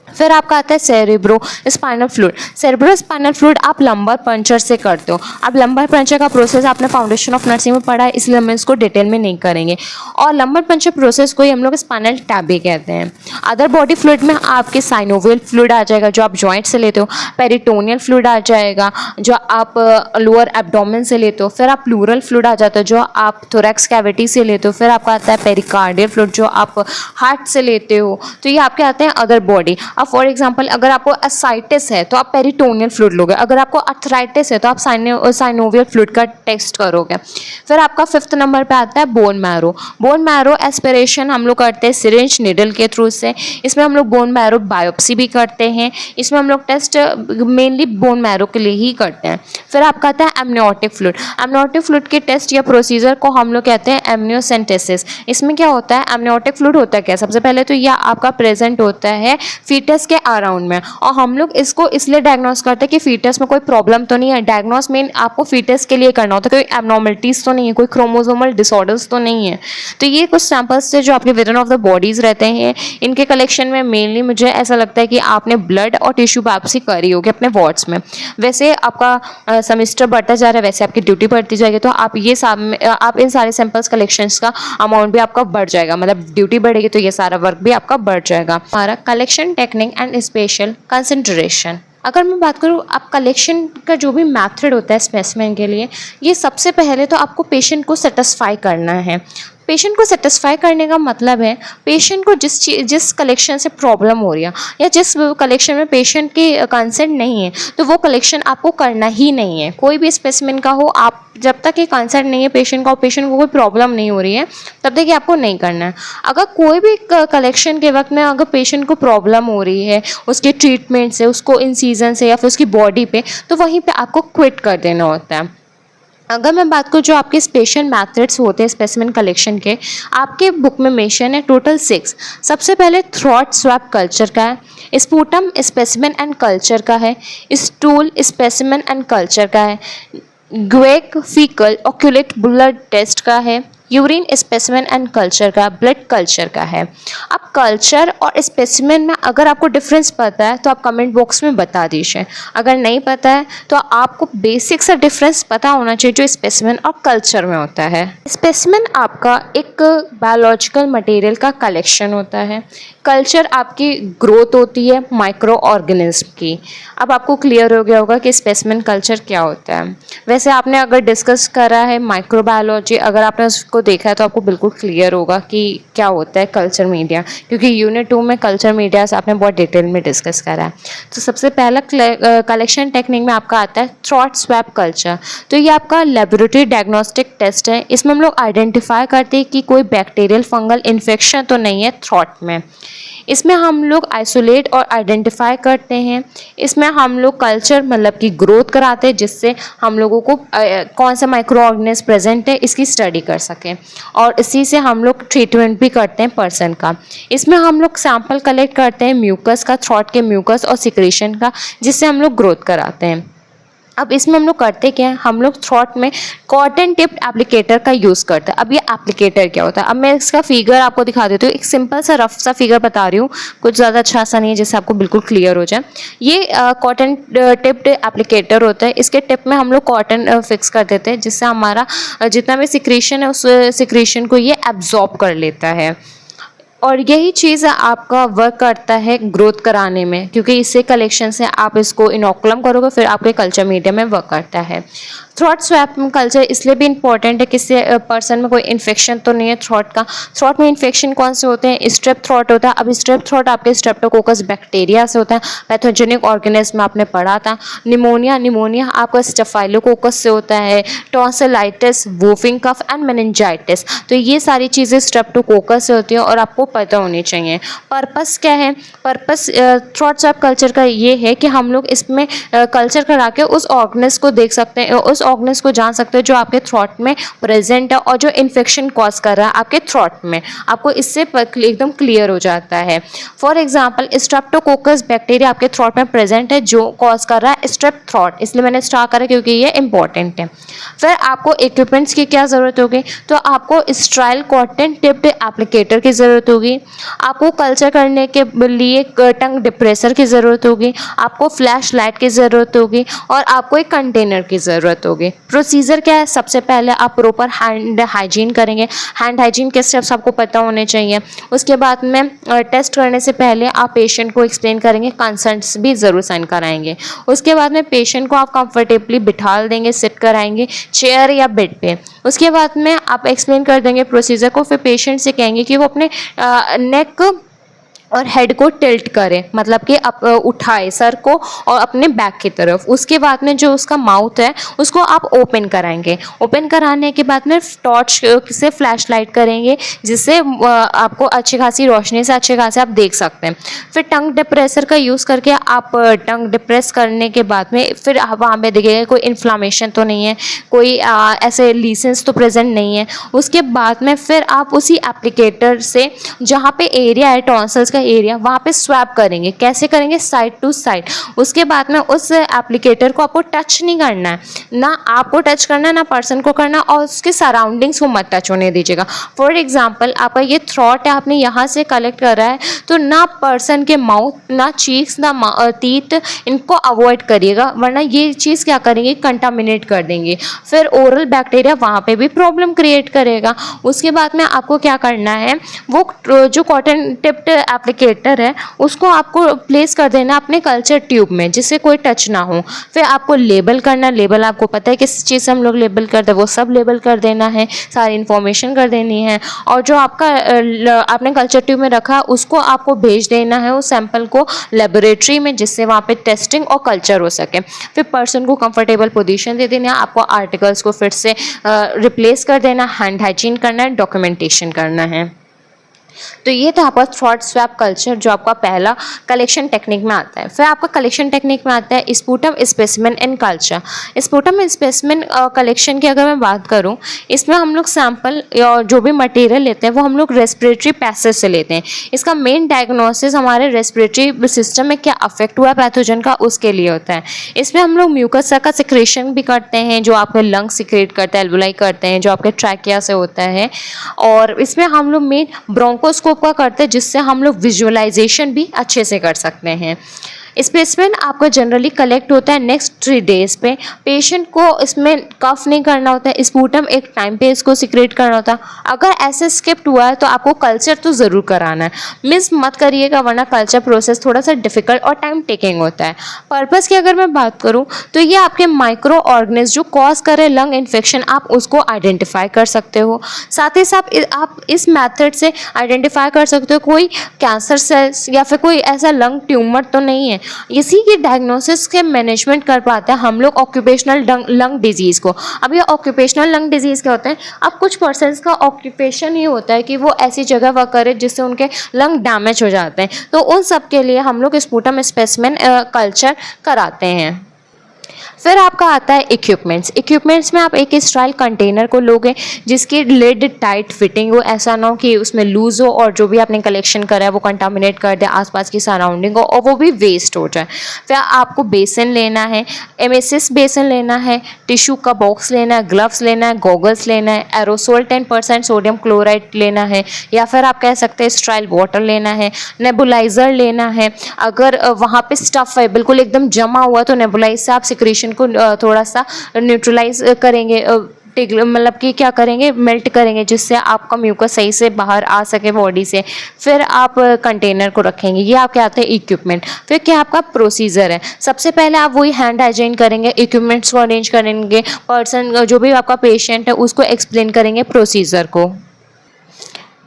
फिर आपका आता है cerebro spinal fluid. Cerebro spinal fluid आप लंबर पंचर से करते हो। अब लंबर पंचर का प्रोसेस आपने फाउंडेशन ऑफ नर्सिंग में पढ़ा है, इसलिए हम इसको डिटेल में नहीं करेंगे। और लंबर पंचर प्रोसेस को ही हम लोग स्पाइनल टैब भी कहते हैं। अदर बॉडी फ्लूइड में आपके साइनोवियल फ्लूइड आ जाएगा जो आप जॉइंट से लेते हो, पेरिटोनियल फ्लूइड आ जाएगा जो आप लोअर एब्डोमेन से लेते हो, फिर आप प्लूरल फ्लूइड आ जाता है जो आप थोरैक्स कैविटी से लेते हो, फिर आपका आता है पेरिकार्डियल फ्लूइड जो आप हार्ट से लेते हो। तो ये आपके आते हैं अदर बॉडी। अब फॉर एग्जांपल अगर आपको एसाइटिस है तो आप पेरिटोनियल फ्लूइड लोगे, अगर आपको अर्थराइटिस है तो आप साइनोवियल फ्लूइड का टेस्ट करोगे। फिर आपका 5th नंबर पे आता है bone marrow. Bone marrow aspiration हम लोग करते हैं सिरिंज निडल के थ्रू से। इसमें हम लोग बोन मैरो बायोप्सी भी करते हैं। इसमें हम लोग टेस्ट मेनली बोन मैरो के लिए ही करते हैं। फिर आपका आता है एमनियोटिक फ्लूइड। एमनियोटिक फ्लूइड के टेस्ट या प्रोसीजर को हम लोग कहते हैं एमनियोसेंटेसिस। इसमें क्या होता है, एमनियोटिक फ्लूइड होता है क्या, सबसे पहले तो यह आपका प्रेजेंट होता है फीटस के अराउंड में, और हम लोग इसको इसलिए डायग्नोस करते हैं कि फीटस में कोई प्रॉब्लम तो नहीं है। डायग्नोस मेन आपको फीटस के लिए करना होता है, कोई एबनॉर्मलिटीज तो नहीं है, कोई क्रोमोसोमल डिसऑर्डर्स तो नहीं है। तो ये कुछ सैंपल्स थे जो आपके विदिन ऑफ द बॉडीज रहते हैं। इनके कलेक्शन में मेनली मुझे ऐसा लगता है कि आपने ब्लड और टिश्यू बायोप्सी करी होगी अपने वार्ड्स में। वैसे आपका सेमेस्टर बढ़ता जा रहा है, वैसे आपकी ड्यूटी बढ़ती जाएगी, तो आप इन सारे सैंपल्स कलेक्शंस का अमाउंट भी आपका बढ़ जाएगा, मतलब ड्यूटी बढ़ेगी तो ये सारा वर्क भी आपका बढ़ जाएगा। हमारा collection technique and special concentration. अगर मैं बात करूँ आप कलेक्शन का जो भी मेथड होता है स्पेसिमेन के लिए, ये सबसे पहले तो आपको पेशेंट को सेटिस्फाई करना है। पेशेंट को सेटिस्फाई करने का मतलब है पेशेंट को जिस कलेक्शन से प्रॉब्लम हो रही है या जिस कलेक्शन में पेशेंट की कंसेंट नहीं है, तो वो कलेक्शन आपको करना ही नहीं है। कोई भी स्पेसिमेन का हो, आप जब तक ये कंसेंट नहीं है पेशेंट का और पेशेंट को कोई प्रॉब्लम नहीं हो रही है, तब तक ये आपको नहीं करना है। अगर कोई भी कलेक्शन के वक्त में अगर पेशेंट को प्रॉब्लम हो रही है उसके ट्रीटमेंट से, उसको इंसीजन से या फिर उसकी बॉडी पे, तो वहीं पे आपको क्विट कर देना होता है। अगर मैं बात करूँ जो आपके स्पेशल मेथड्स होते हैं स्पेसिमेन कलेक्शन के, आपके बुक में मेंशन है टोटल 6। सबसे पहले थ्रोट स्वैप कल्चर का है, स्पूटम स्पेसिमेन एंड कल्चर का है, स्टूल स्पेसिमेन एंड कल्चर का है, ग्वेक फीकल ऑक्यूलेट ब्लड टेस्ट का है, यूरिन स्पेसिमेन एंड कल्चर का, ब्लड कल्चर का है। अब कल्चर और स्पेसिमेन में अगर आपको डिफरेंस पता है तो आप कमेंट बॉक्स में बता दीजिए, अगर नहीं पता है तो आपको बेसिक सा डिफरेंस पता होना चाहिए जो स्पेसिमेन और कल्चर में होता है। स्पेसिमेन आपका एक बायोलॉजिकल मटेरियल का कलेक्शन होता है, कल्चर आपकी ग्रोथ होती है माइक्रो ऑर्गेनिज्म की। अब आपको क्लियर हो गया होगा कि स्पेसिमेन कल्चर क्या होता है। वैसे आपने अगर डिस्कस करा है माइक्रोबायोलॉजी, अगर आपने उसको देखा है तो आपको बिल्कुल क्लियर होगा कि क्या होता है कल्चर मीडिया, क्योंकि यूनिट 2 में कल्चर मीडिया से आपने बहुत डिटेल में डिस्कस करा है। तो सबसे पहला कलेक्शन टेक्निक में आपका आता है थ्रोट स्वैप कल्चर। तो ये आपका लेबोरेटरी डायग्नोस्टिक टेस्ट है। इसमें हम लोग आइडेंटिफाई करते हैं कि कोई बैक्टीरियल फंगल इन्फेक्शन तो नहीं है थ्रोट में। इसमें हम लोग आइसोलेट और आइडेंटिफाई करते हैं। इसमें हम लोग कल्चर मतलब कि ग्रोथ कराते हैं, जिससे हम लोगों को कौन सा माइक्रो ऑर्गेनिज्म प्रेजेंट है इसकी स्टडी कर सकें, और इसी से हम लोग ट्रीटमेंट भी करते हैं पर्सन का। इसमें हम लोग सैंपल कलेक्ट करते हैं म्यूकस का, थ्रोट के म्यूकस और सिक्रेशन का, जिससे हम लोग ग्रोथ कराते हैं। अब इसमें हम लोग करते क्या है, हम लोग थ्रॉट में कॉटन टिप्ड एप्लीकेटर का यूज़ करते हैं। अब ये एप्लीकेटर क्या होता है, अब मैं इसका फिगर आपको दिखा देती हूँ। एक सिंपल सा रफ सा फिगर बता रही हूँ, कुछ ज़्यादा अच्छा सा नहीं है, जिससे आपको बिल्कुल क्लियर हो जाए। ये कॉटन टिप्ड एप्लीकेटर होता है। इसके टिप में हम लोग कॉटन फिक्स कर देते हैं, जिससे हमारा जितना भी सिक्रीशन है उस सिक्रीशन को ये एब्जॉर्ब कर लेता है। और यही चीज़ आपका वर्क करता है ग्रोथ कराने में, क्योंकि इससे कलेक्शन से आप इसको इनोकुलम करोगे, फिर आपके कल्चर मीडिया में वर्क करता है। थ्रॉट स्वैप कल्चर इसलिए भी इंपॉर्टेंट है कि इससे पर्सन में कोई इन्फेक्शन तो नहीं है थ्रॉट का। थ्रॉट में इन्फेक्शन कौन से होते हैं, स्ट्रेप थ्रॉट होता है। अब स्ट्रेप थ्रॉट आपके स्ट्रेप्टोकोकस बैक्टीरिया से होता है, पैथोजेनिक ऑर्गेनिज्म आपने पढ़ा था। निमोनिया आपका स्टेफाइलोकोकस से होता है। Tonsillitis, whooping cough and meningitis, तो ये सारी चीज़ें स्ट्रेप्टोकोकस से होती है और आपको पता होनी चाहिए। पर्पस क्या है, पर्पस थ्रॉट स्वैप कल्चर का ये है कि हम लोग इसमें कल्चर करा के उस ऑर्गेनिज्म को देख सकते हैं, उस ऑर्गेनिज्म को जान सकते हो जो आपके थ्रॉट में प्रेजेंट है और जो इन्फेक्शन कॉज कर रहा है आपके थ्रॉट में, आपको इससे एकदम क्लियर हो जाता है। फॉर एग्जांपल स्ट्रेप्टोकोकस बैक्टीरिया आपके थ्रॉट में प्रेजेंट है जो कॉज कर रहा है स्ट्रेप थ्रॉट, इसलिए मैंने स्टार करा क्योंकि ये इंपॉर्टेंट है। फिर आपको इक्विपमेंट्स की क्या ज़रूरत होगी, तो आपको स्ट्राइल कॉटन टिप्ड एप्लीकेटर की ज़रूरत होगी, आपको कल्चर करने के लिए टंग डिप्रेसर की ज़रूरत होगी, आपको फ्लैश लाइट की ज़रूरत होगी और आपको एक कंटेनर की ज़रूरत होगी। प्रोसीजर क्या है, सबसे पहले आप प्रॉपर हैंड हाइजीन करेंगे। हैंड हाइजीन के स्टेप्स आपको पता होने चाहिए। उसके बाद में टेस्ट करने से पहले आप पेशेंट को एक्सप्लेन करेंगे, कंसर्न्स भी ज़रूर साइन कराएंगे। उसके बाद में पेशेंट को आप कंफर्टेबली बिठा देंगे, सिट कराएंगे चेयर या बेड पे। उसके बाद में आप एक्सप्लेन कर देंगे प्रोसीजर को, फिर पेशेंट से कहेंगे कि वो अपने नेक और हेड को टिल्ट करें, मतलब कि उठाए सर को और अपने बैक की तरफ। उसके बाद में जो उसका माउथ है उसको आप ओपन कराएंगे। ओपन कराने के बाद में टॉर्च से फ्लैश लाइट करेंगे, जिससे आपको अच्छी खासी रोशनी से अच्छे खासे आप देख सकते हैं। फिर टंग डिप्रेसर का यूज़ करके आप टंग डिप्रेस करने के बाद में फिर आप वहाँ पे देखिएगा कोई इन्फ्लामेशन तो नहीं है, कोई ऐसे लीसेंस तो प्रेजेंट नहीं है। उसके बाद में फिर आप उसी एप्लीकेटर से जहाँ पे एरिया है टॉन्सिल्स एरिया, वहाँ पे स्वैप करेंगे। कैसे करेंगे, साइड टू साइड। उसके बाद में उस एप्लीकेटर को आपको टच नहीं करना है, ना आपको टच करना है ना पर्सन को करना, और उसके सराउंडिंग्स को मत टच होने दीजिएगा। फॉर एग्जांपल आपका ये थ्रॉट है, आपने यहाँ से कलेक्ट कर रहा है, तो ना पर्सन के माउथ, ना चीक्स, ना टीथ, इनको अवॉइड करिएगा, वरना ये चीज़ क्या करेंगे, कंटामिनेट कर देंगे। फिर ओरल बैक्टीरिया वहाँ पे भी प्रॉब्लम क्रिएट करेगा। उसके बाद में आपको क्या करना है, वो जो कॉटन टिप्ड एप्लीकेटर है उसको आपको प्लेस कर देना अपने कल्चर ट्यूब में, जिससे कोई टच ना हो। फिर आपको लेबल करना, लेबल आपको पता है किस चीज़ से हम लोग लेबल करते हैं, वो सब लेबल कर देना है, सारी इन्फॉर्मेशन कर देनी है। और जो आपका आपने कल्चर ट्यूब में रखा उसको आपको भेज देना है उस सैंपल को लेबोरेटरी में, जिससे वहाँ पे टेस्टिंग और कल्चर हो सके। फिर पर्सन को कंफर्टेबल पोजीशन दे देना है, आपको आर्टिकल्स को फिर से रिप्लेस कर देना, हैंड हाइजीन करना है, डॉक्यूमेंटेशन करना है। तो ये था आपका थ्रॉट स्वैप कल्चर, जो आपका पहला कलेक्शन टेक्निक में आता है। फिर आपका कलेक्शन टेक्निक में आता है sputum specimen and culture. Sputum specimen collection की अगर मैं बात करूं, इसमें हम लोग सैंपल और जो भी मटेरियल लेते हैं वो हम लोग रेस्पिरेटरी पैसेज से लेते हैं। इसका मेन डायग्नोसिस हमारे रेस्पिरेटरी सिस्टम में क्या अफेक्ट हुआ है पैथोजन का, उसके लिए होता है। इसमें हम लोग म्यूकस का सिक्रेशन भी करते हैं, जो आपके लंग सिक्रेट करते हैं, एल्वुलाई करते हैं, जो आपके ट्रैकिया से होता है। और इसमें हम लोग मेन ब्रोंकोस्कोप का करते हैं, जिससे हम लोग विजुअलाइजेशन भी अच्छे से कर सकते हैं। स्पेसिमेन आपका जनरली कलेक्ट होता है नेक्स्ट 3 डेज पे। पेशेंट को इसमें कफ नहीं करना होता है, स्पूटम एक टाइम पे इसको सिक्रेट करना होता है। अगर ऐसे स्किप्ट हुआ है तो आपको कल्चर तो ज़रूर कराना है, मिस मत करिएगा, वरना कल्चर प्रोसेस थोड़ा सा डिफिकल्ट और टाइम टेकिंग होता है। पर्पज़ की अगर मैं बात करूँ तो ये आपके माइक्रो ऑर्गेनिज्म जो कॉज करे लंग इन्फेक्शन, आप उसको आइडेंटिफाई कर सकते हो। साथ ही साथ आप इस मैथड से आइडेंटिफाई कर सकते हो कोई कैंसर सेल्स या फिर कोई ऐसा लंग ट्यूमर तो नहीं है। इसी की डायग्नोसिस के मैनेजमेंट कर पाते हैं हम लोग ऑक्यूपेशनल लंग डिजीज़ को। अब ये ऑक्यूपेशनल लंग डिजीज़ क्या होता है, अब कुछ पर्सन्स का ऑक्यूपेशन ही होता है कि वो ऐसी जगह वर्क करे जिससे उनके लंग डैमेज हो जाते हैं, तो उन सब के लिए हम लोग स्पूटम स्पेसिमेन कल्चर कराते हैं। फिर आपका आता है इक्विपमेंट्स। इक्विपमेंट्स में आप एक स्टाइल कंटेनर को लोगे जिसकी लिड टाइट फिटिंग हो, ऐसा ना हो कि उसमें लूज हो और जो भी आपने कलेक्शन करा है वो कंटामिनेट कर दे आसपास की सराउंडिंग को और वो भी वेस्ट हो जाए। फिर आपको बेसन लेना है, एमएसएस बेसन लेना है, टिश्यू का बॉक्स लेना है, ग्लव्स लेना है, गॉगल्स लेना है, एरोसोल 10% सोडियम क्लोराइड लेना है, या फिर आप कह सकते हैं स्ट्राइल वाटर लेना है, नेबुलाइजर लेना है। अगर वहाँ पे स्टफ है बिल्कुल एकदम जमा हुआ तो नेबुलाइज से आप सिक्रीशन को थोड़ा सा न्यूट्रलाइज करेंगे, मतलब कि क्या करेंगे, मेल्ट करेंगे, जिससे आपका म्यूकस सही से बाहर आ सके बॉडी से। फिर आप कंटेनर को रखेंगे। ये आपके आते हैं इक्विपमेंट। फिर क्या आपका प्रोसीजर है, सबसे पहले आप वही हैंड हाइजीन करेंगे, इक्विपमेंट्स को अरेंज करेंगे, पर्सन जो भी आपका पेशेंट है उसको एक्सप्लेन करेंगे प्रोसीजर को।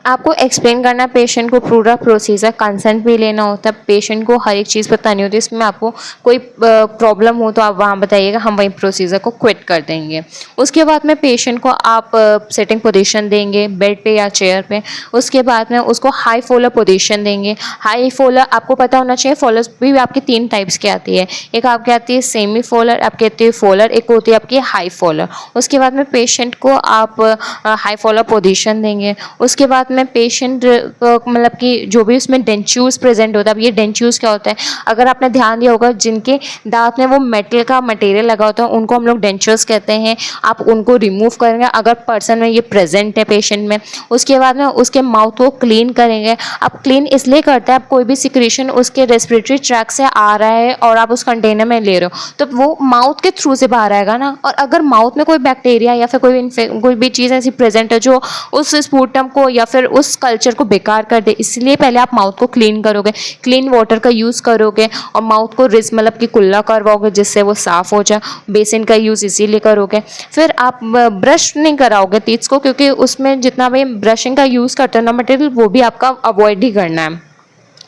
आपको एक्सप्लेन करना है पेशेंट को पूरा प्रोसीजर, कंसेंट भी लेना होता है, पेशेंट को हर एक चीज़ बतानी होती है। इसमें आपको कोई प्रॉब्लम हो तो आप वहाँ बताइएगा, हम वही प्रोसीजर को क्विट कर देंगे। उसके बाद में पेशेंट को आप सिटिंग पोजीशन देंगे बेड पे या चेयर पे। उसके बाद में उसको हाई फोलर पोजीशन देंगे। हाई फोलर आपको पता होना चाहिए, फोलर भी आपकी 3 टाइप्स की आती है। एक आपकी आती है सेमी फोलर, आपकी आती है फोलर, एक होती है आपकी हाई फोलर। उसके बाद में पेशेंट को आप हाई फोलर पोजीशन देंगे। उसके बाद में पेशेंट मतलब कि जो भी उसमें डेंच्यूज प्रेजेंट होता है। अब ये डेंच्यूज क्या होता है, अगर आपने ध्यान दिया होगा जिनके दांत में वो मेटल का मटेरियल लगा होता है उनको हम लोग डेंचर्स कहते हैं। आप उनको रिमूव करेंगे अगर पर्सन में ये प्रेजेंट है पेशेंट में। उसके बाद में उसके माउथ को क्लीन करेंगे। आप क्लीन इसलिए करते हैं, आप कोई भी सिक्रीशन उसके रेस्पिरेटरी ट्रैक से आ रहा है और आप उस कंटेनर में ले रहे हो तो वो माउथ के थ्रू से बाहर आएगा ना। और अगर माउथ में कोई बैक्टीरिया या फिर कोई भी चीज़ ऐसी प्रेजेंट है जो उस स्पूटम को या फिर उस कल्चर को बेकार कर दे, इसलिए पहले आप माउथ को क्लीन करोगे, क्लीन वाटर का यूज़ करोगे और माउथ को रिज मतलब कि कुल्ला करवाओगे जिससे वो साफ़ हो जाए। बेसिन का यूज़ इसीलिए करोगे। फिर आप ब्रश नहीं कराओगे टीथ को, क्योंकि उसमें जितना भी ब्रशिंग का यूज़ करते हो ना मटेरियल वो भी आपका अवॉइड ही करना है।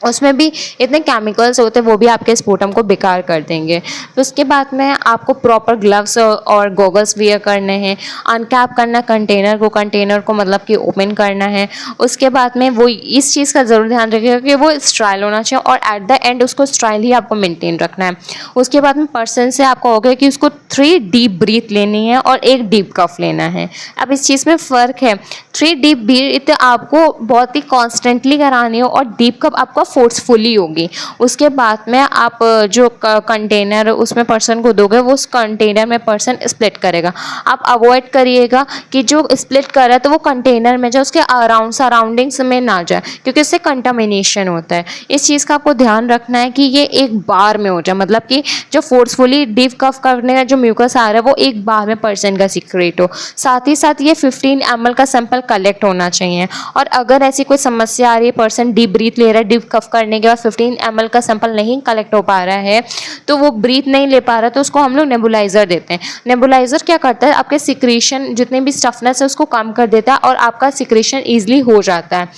उसमें भी इतने केमिकल्स होते हैं वो भी आपके स्पूटम को बेकार कर देंगे। तो उसके बाद में आपको प्रॉपर ग्लव्स और गॉगल्स वियर करने हैं। अनकैप करना कंटेनर को मतलब कि ओपन करना है। उसके बाद में वो इस चीज़ का ज़रूर ध्यान रखिएगा कि वो स्ट्राइल होना चाहिए और एट द एंड उसको स्ट्राइल ही आपको मेंटेन रखना है। उसके बाद में पर्सन से आपको हो गया कि उसको 3 डीप ब्रीथ लेनी है और 1 डीप कफ लेना है। अब इस चीज़ में फ़र्क है, 3 डीप ब्रीथ आपको बहुत ही कॉन्स्टेंटली करानी हो और डीप कफ आपका फोर्सफुली होगी। उसके बाद में आप जो कंटेनर उसमें पर्सन को दोगे वो उस कंटेनर में पर्सन स्प्लिट करेगा। आप अवॉइड करिएगा कि जो स्प्लिट कर रहा है तो वो कंटेनर में जाए, उसके अराउंड सराउंडिंग्स में ना जाए, क्योंकि उससे कंटामिनेशन होता है। इस चीज़ का आपको ध्यान रखना है कि ये एक बार में हो जाए, मतलब कि जो फोर्सफुली डीप कफ करने का जो म्यूकस आ रहा है वो एक बार में पर्सन का सीक्रेट हो। साथ ही साथ ये 15 ml का सैंपल कलेक्ट होना चाहिए। और अगर ऐसी कोई समस्या आ रही है, पर्सन डीप ब्रीथ ले रहा है, डीप कफ करने के बाद 15 ml का सैंपल नहीं कलेक्ट हो पा रहा है, तो वो ब्रीथ नहीं ले पा रहा, तो उसको हम लोग नेबुलाइजर देते हैं। नेबुलाइजर क्या करता है, आपके सिक्रीशन जितने भी स्टफनेस है उसको कम कर देता है और आपका सिक्रीशन ईजिली हो जाता है।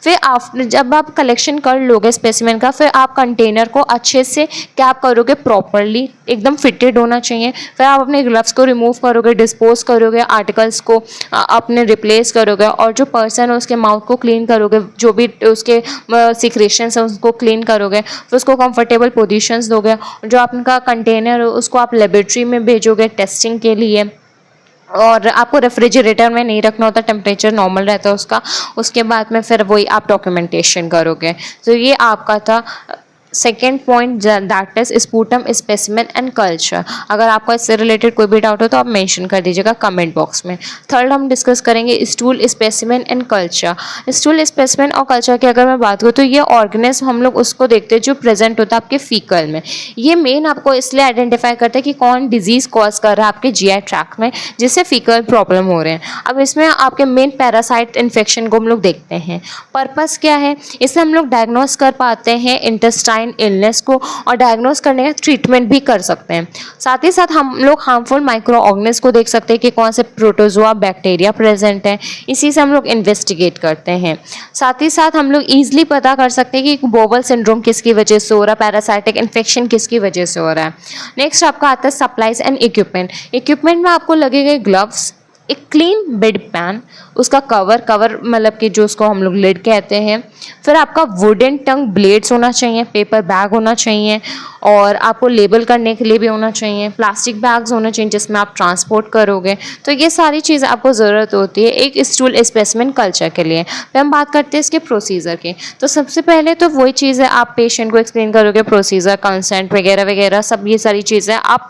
फिर आफ्टर जब आप कलेक्शन कर लोगे स्पेसिमेन का, फिर आप कंटेनर को अच्छे से कैप करोगे, प्रॉपरली एकदम फिटेड होना चाहिए। फिर आप अपने ग्लव्स को रिमूव करोगे, डिस्पोज करोगे, आर्टिकल्स को अपने रिप्लेस करोगे और जो पर्सन है उसके माउथ को क्लीन करोगे, जो भी उसके सिक्रेशंस है उसको क्लीन करोगे। फिर उसको कंफर्टेबल पोजीशंस दोगे। जो आपका कंटेनर है उसको आप लेबोरेटरी में भेजोगे टेस्टिंग के लिए। और आपको रेफ्रिजरेटर में नहीं रखना होता, टेम्परेचर नॉर्मल रहता है उसका। उसके बाद में फिर वही आप डॉक्यूमेंटेशन करोगे। तो ये आपका था second point, that is sputum specimen and culture. अगर आपका इससे रिलेटेड कोई भी डाउट हो तो आप मेंशन कर दीजिएगा कमेंट बॉक्स में। थर्ड हम डिस्कस करेंगे stool specimen and culture. Stool specimen और कल्चर की अगर मैं बात करूँ तो ये ऑर्गेनिज्म हम लोग उसको देखते हैं जो प्रेजेंट होता है आपके फीकल में। ये मेन आपको इसलिए आइडेंटिफाई करता है कि कौन डिजीज कॉज कर रहा है आपके जीआई ट्रैक्ट में, जिससे फीकल प्रॉब्लम हो रहे हैं। अब इसमें आपके मेन पैरासाइट इन्फेक्शन को हम लोग देखते हैं। पर्पस क्या है, इससे हम लोग डायग्नोस कर पाते हैं इंटेस्टाइन इलनेस को और डायग्नोस करने का ट्रीटमेंट भी कर सकते हैं। साथ ही साथ हम लोग हार्मफुल माइक्रो ऑर्गेनिज्म को देख सकते हैं कि कौन से प्रोटोजोआ बैक्टीरिया प्रेजेंट है, इसी से हम लोग इन्वेस्टिगेट करते हैं। साथ ही साथ हम लोग ईजिली पता कर सकते हैं कि बोवल सिंड्रोम किसकी वजह से हो रहा है, पैरासाइटिक इन्फेक्शन किसकी वजह से हो रहा है। नेक्स्ट आपका आता है सप्लाईज एंड इक्विपमेंट। इक्विपमेंट में आपको लगेगा ग्लव्स, एक क्लीन बेड पैन, उसका कवर मतलब कि जो उसको हम लोग लिड कहते हैं, फिर आपका वुडन टंग ब्लेड्स होना चाहिए, पेपर बैग होना चाहिए और आपको लेबल करने के लिए भी होना चाहिए, प्लास्टिक बैग्स होने चाहिए जिसमें आप ट्रांसपोर्ट करोगे। तो ये सारी चीज़ें आपको ज़रूरत होती है एक स्टूल स्पेसिमेन कल्चर के लिए। फिर हम बात करते हैं इसके प्रोसीजर की। तो सबसे पहले तो वही चीज़ है, आप पेशेंट को एक्सप्लेन करोगे प्रोसीजर, कंसेंट वगैरह वगैरह सब ये सारी चीज़ें आप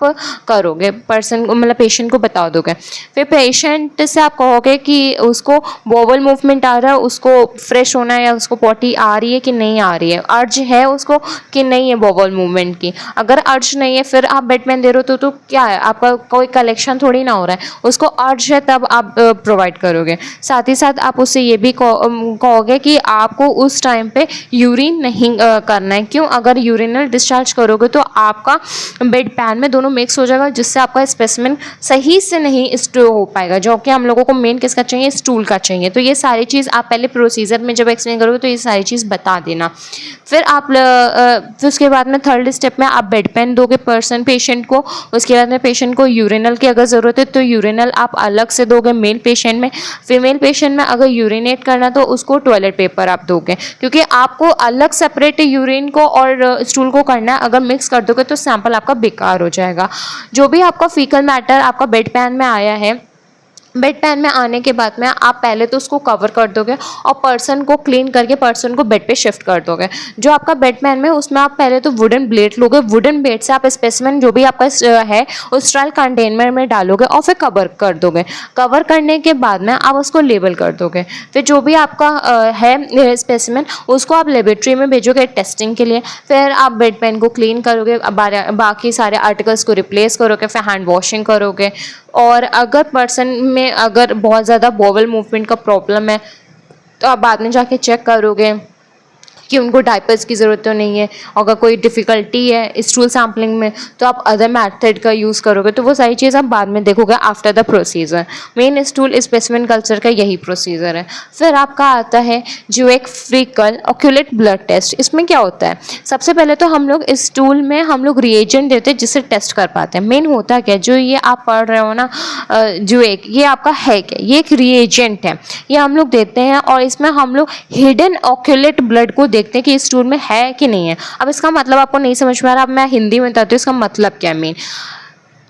करोगे, पर्सन को मतलब पेशेंट को बता दोगे। फिर पेशेंट से आप कहोगे कि उसको बॉवल मूवमेंट आ रहा है, उसको फ्रेश होना है या उसको पॉटी आ रही है कि नहीं आ रही है, अर्ज है उसको कि नहीं है बॉवल मूवमेंट की। अगर अर्ज नहीं है फिर आप बेड पेन दे रहे हो तो क्या है, आपका कोई कलेक्शन थोड़ी ना हो रहा है, उसको अर्ज है तब आप प्रोवाइड करोगे। साथ ही साथ आप उससे ये भी कहोगे कि आपको उस टाइम पे यूरिन नहीं करना है। क्यों? अगर यूरिनल डिस्चार्ज करोगे तो आपका बेड पैन में दोनों मिक्स हो जाएगा जिससे आपका स्पेसिमेन सही से नहीं स्टोर हो पाएगा, जो कि हम लोगों को मेन किसका चाहिए, स्टूल का चाहिए। तो ये सारी चीज़ आप पहले प्रोसीजर में जब एक्सप्लेन करोगे तो ये सारी चीज़ बता देना। फिर आप फिर उसके बाद में थर्ड स्टेप में आप बेड पेन दोगे पेशेंट को। उसके बाद में पेशेंट को यूरिनल की अगर ज़रूरत है तो यूरिनल आप अलग से दोगे मेल पेशेंट में। फीमेल पेशेंट में अगर यूरिनेट करना तो उसको टॉयलेट पेपर आप दोगे, क्योंकि आपको अलग सेपरेट यूरिन को और स्टूल को करना है। अगर मिक्स कर दोगे तो सैंपल आपका बेकार हो जाएगा। जो भी आपका फीकल मैटर आपका बेड पैन में आया है, बेड पैन में आने के बाद में आप पहले तो उसको कवर कर दोगे और पर्सन को क्लीन करके पर्सन को बेड पे शिफ्ट कर दोगे। जो आपका बेड पैन में उसमें आप पहले तो वुडन ब्लेड लोगे, वुडन ब्लेड से आप स्पेसिमेन जो भी आपका है उस स्टीराइल कंटेनर में डालोगे और फिर कवर कर दोगे। कवर करने के बाद में आप उसको लेबल कर दोगे। फिर जो भी आपका है स्पेसिमेन उसको आप लेबोरेटरी में भेजोगे टेस्टिंग के लिए। फिर आप बेड पैन को क्लीन करोगे, बाकी सारे आर्टिकल्स को रिप्लेस करोगे, फिर हैंड वॉशिंग करोगे। और अगर पर्सन में अगर बहुत ज़्यादा बॉवल मूवमेंट का प्रॉब्लम है तो आप बाद में जाके चेक करोगे कि उनको डायपर्स की ज़रूरत तो नहीं है। अगर कोई डिफ़िकल्टी है स्टूल सैम्पलिंग में तो आप अदर मेथड का यूज़ करोगे। तो वो सारी चीज़ आप बाद में देखोगे after the procedure. Main stool specimen culture का यही प्रोसीजर है। फिर आपका आता है जो एक फीकल ओक्यूलेट ब्लड टेस्ट। इसमें क्या होता है, सबसे पहले तो हम लोग स्टूल में हम लोग रिएजेंट देते हैं जिससे टेस्ट कर पाते हैं। मेन होता क्या, जो ये आप पढ़ रहे हो ना जो एक ये आपका है क्या, ये एक रिएजेंट है, ये हम लोग देते हैं और इसमें हम लोग हिडन ओक्यूलेट ब्लड को देखते हैं कि इस स्टूल में है कि नहीं है। अब इसका मतलब आपको नहीं समझ में आ रहा, अब मैं हिंदी में बताती हूँ इसका मतलब क्या है। मेन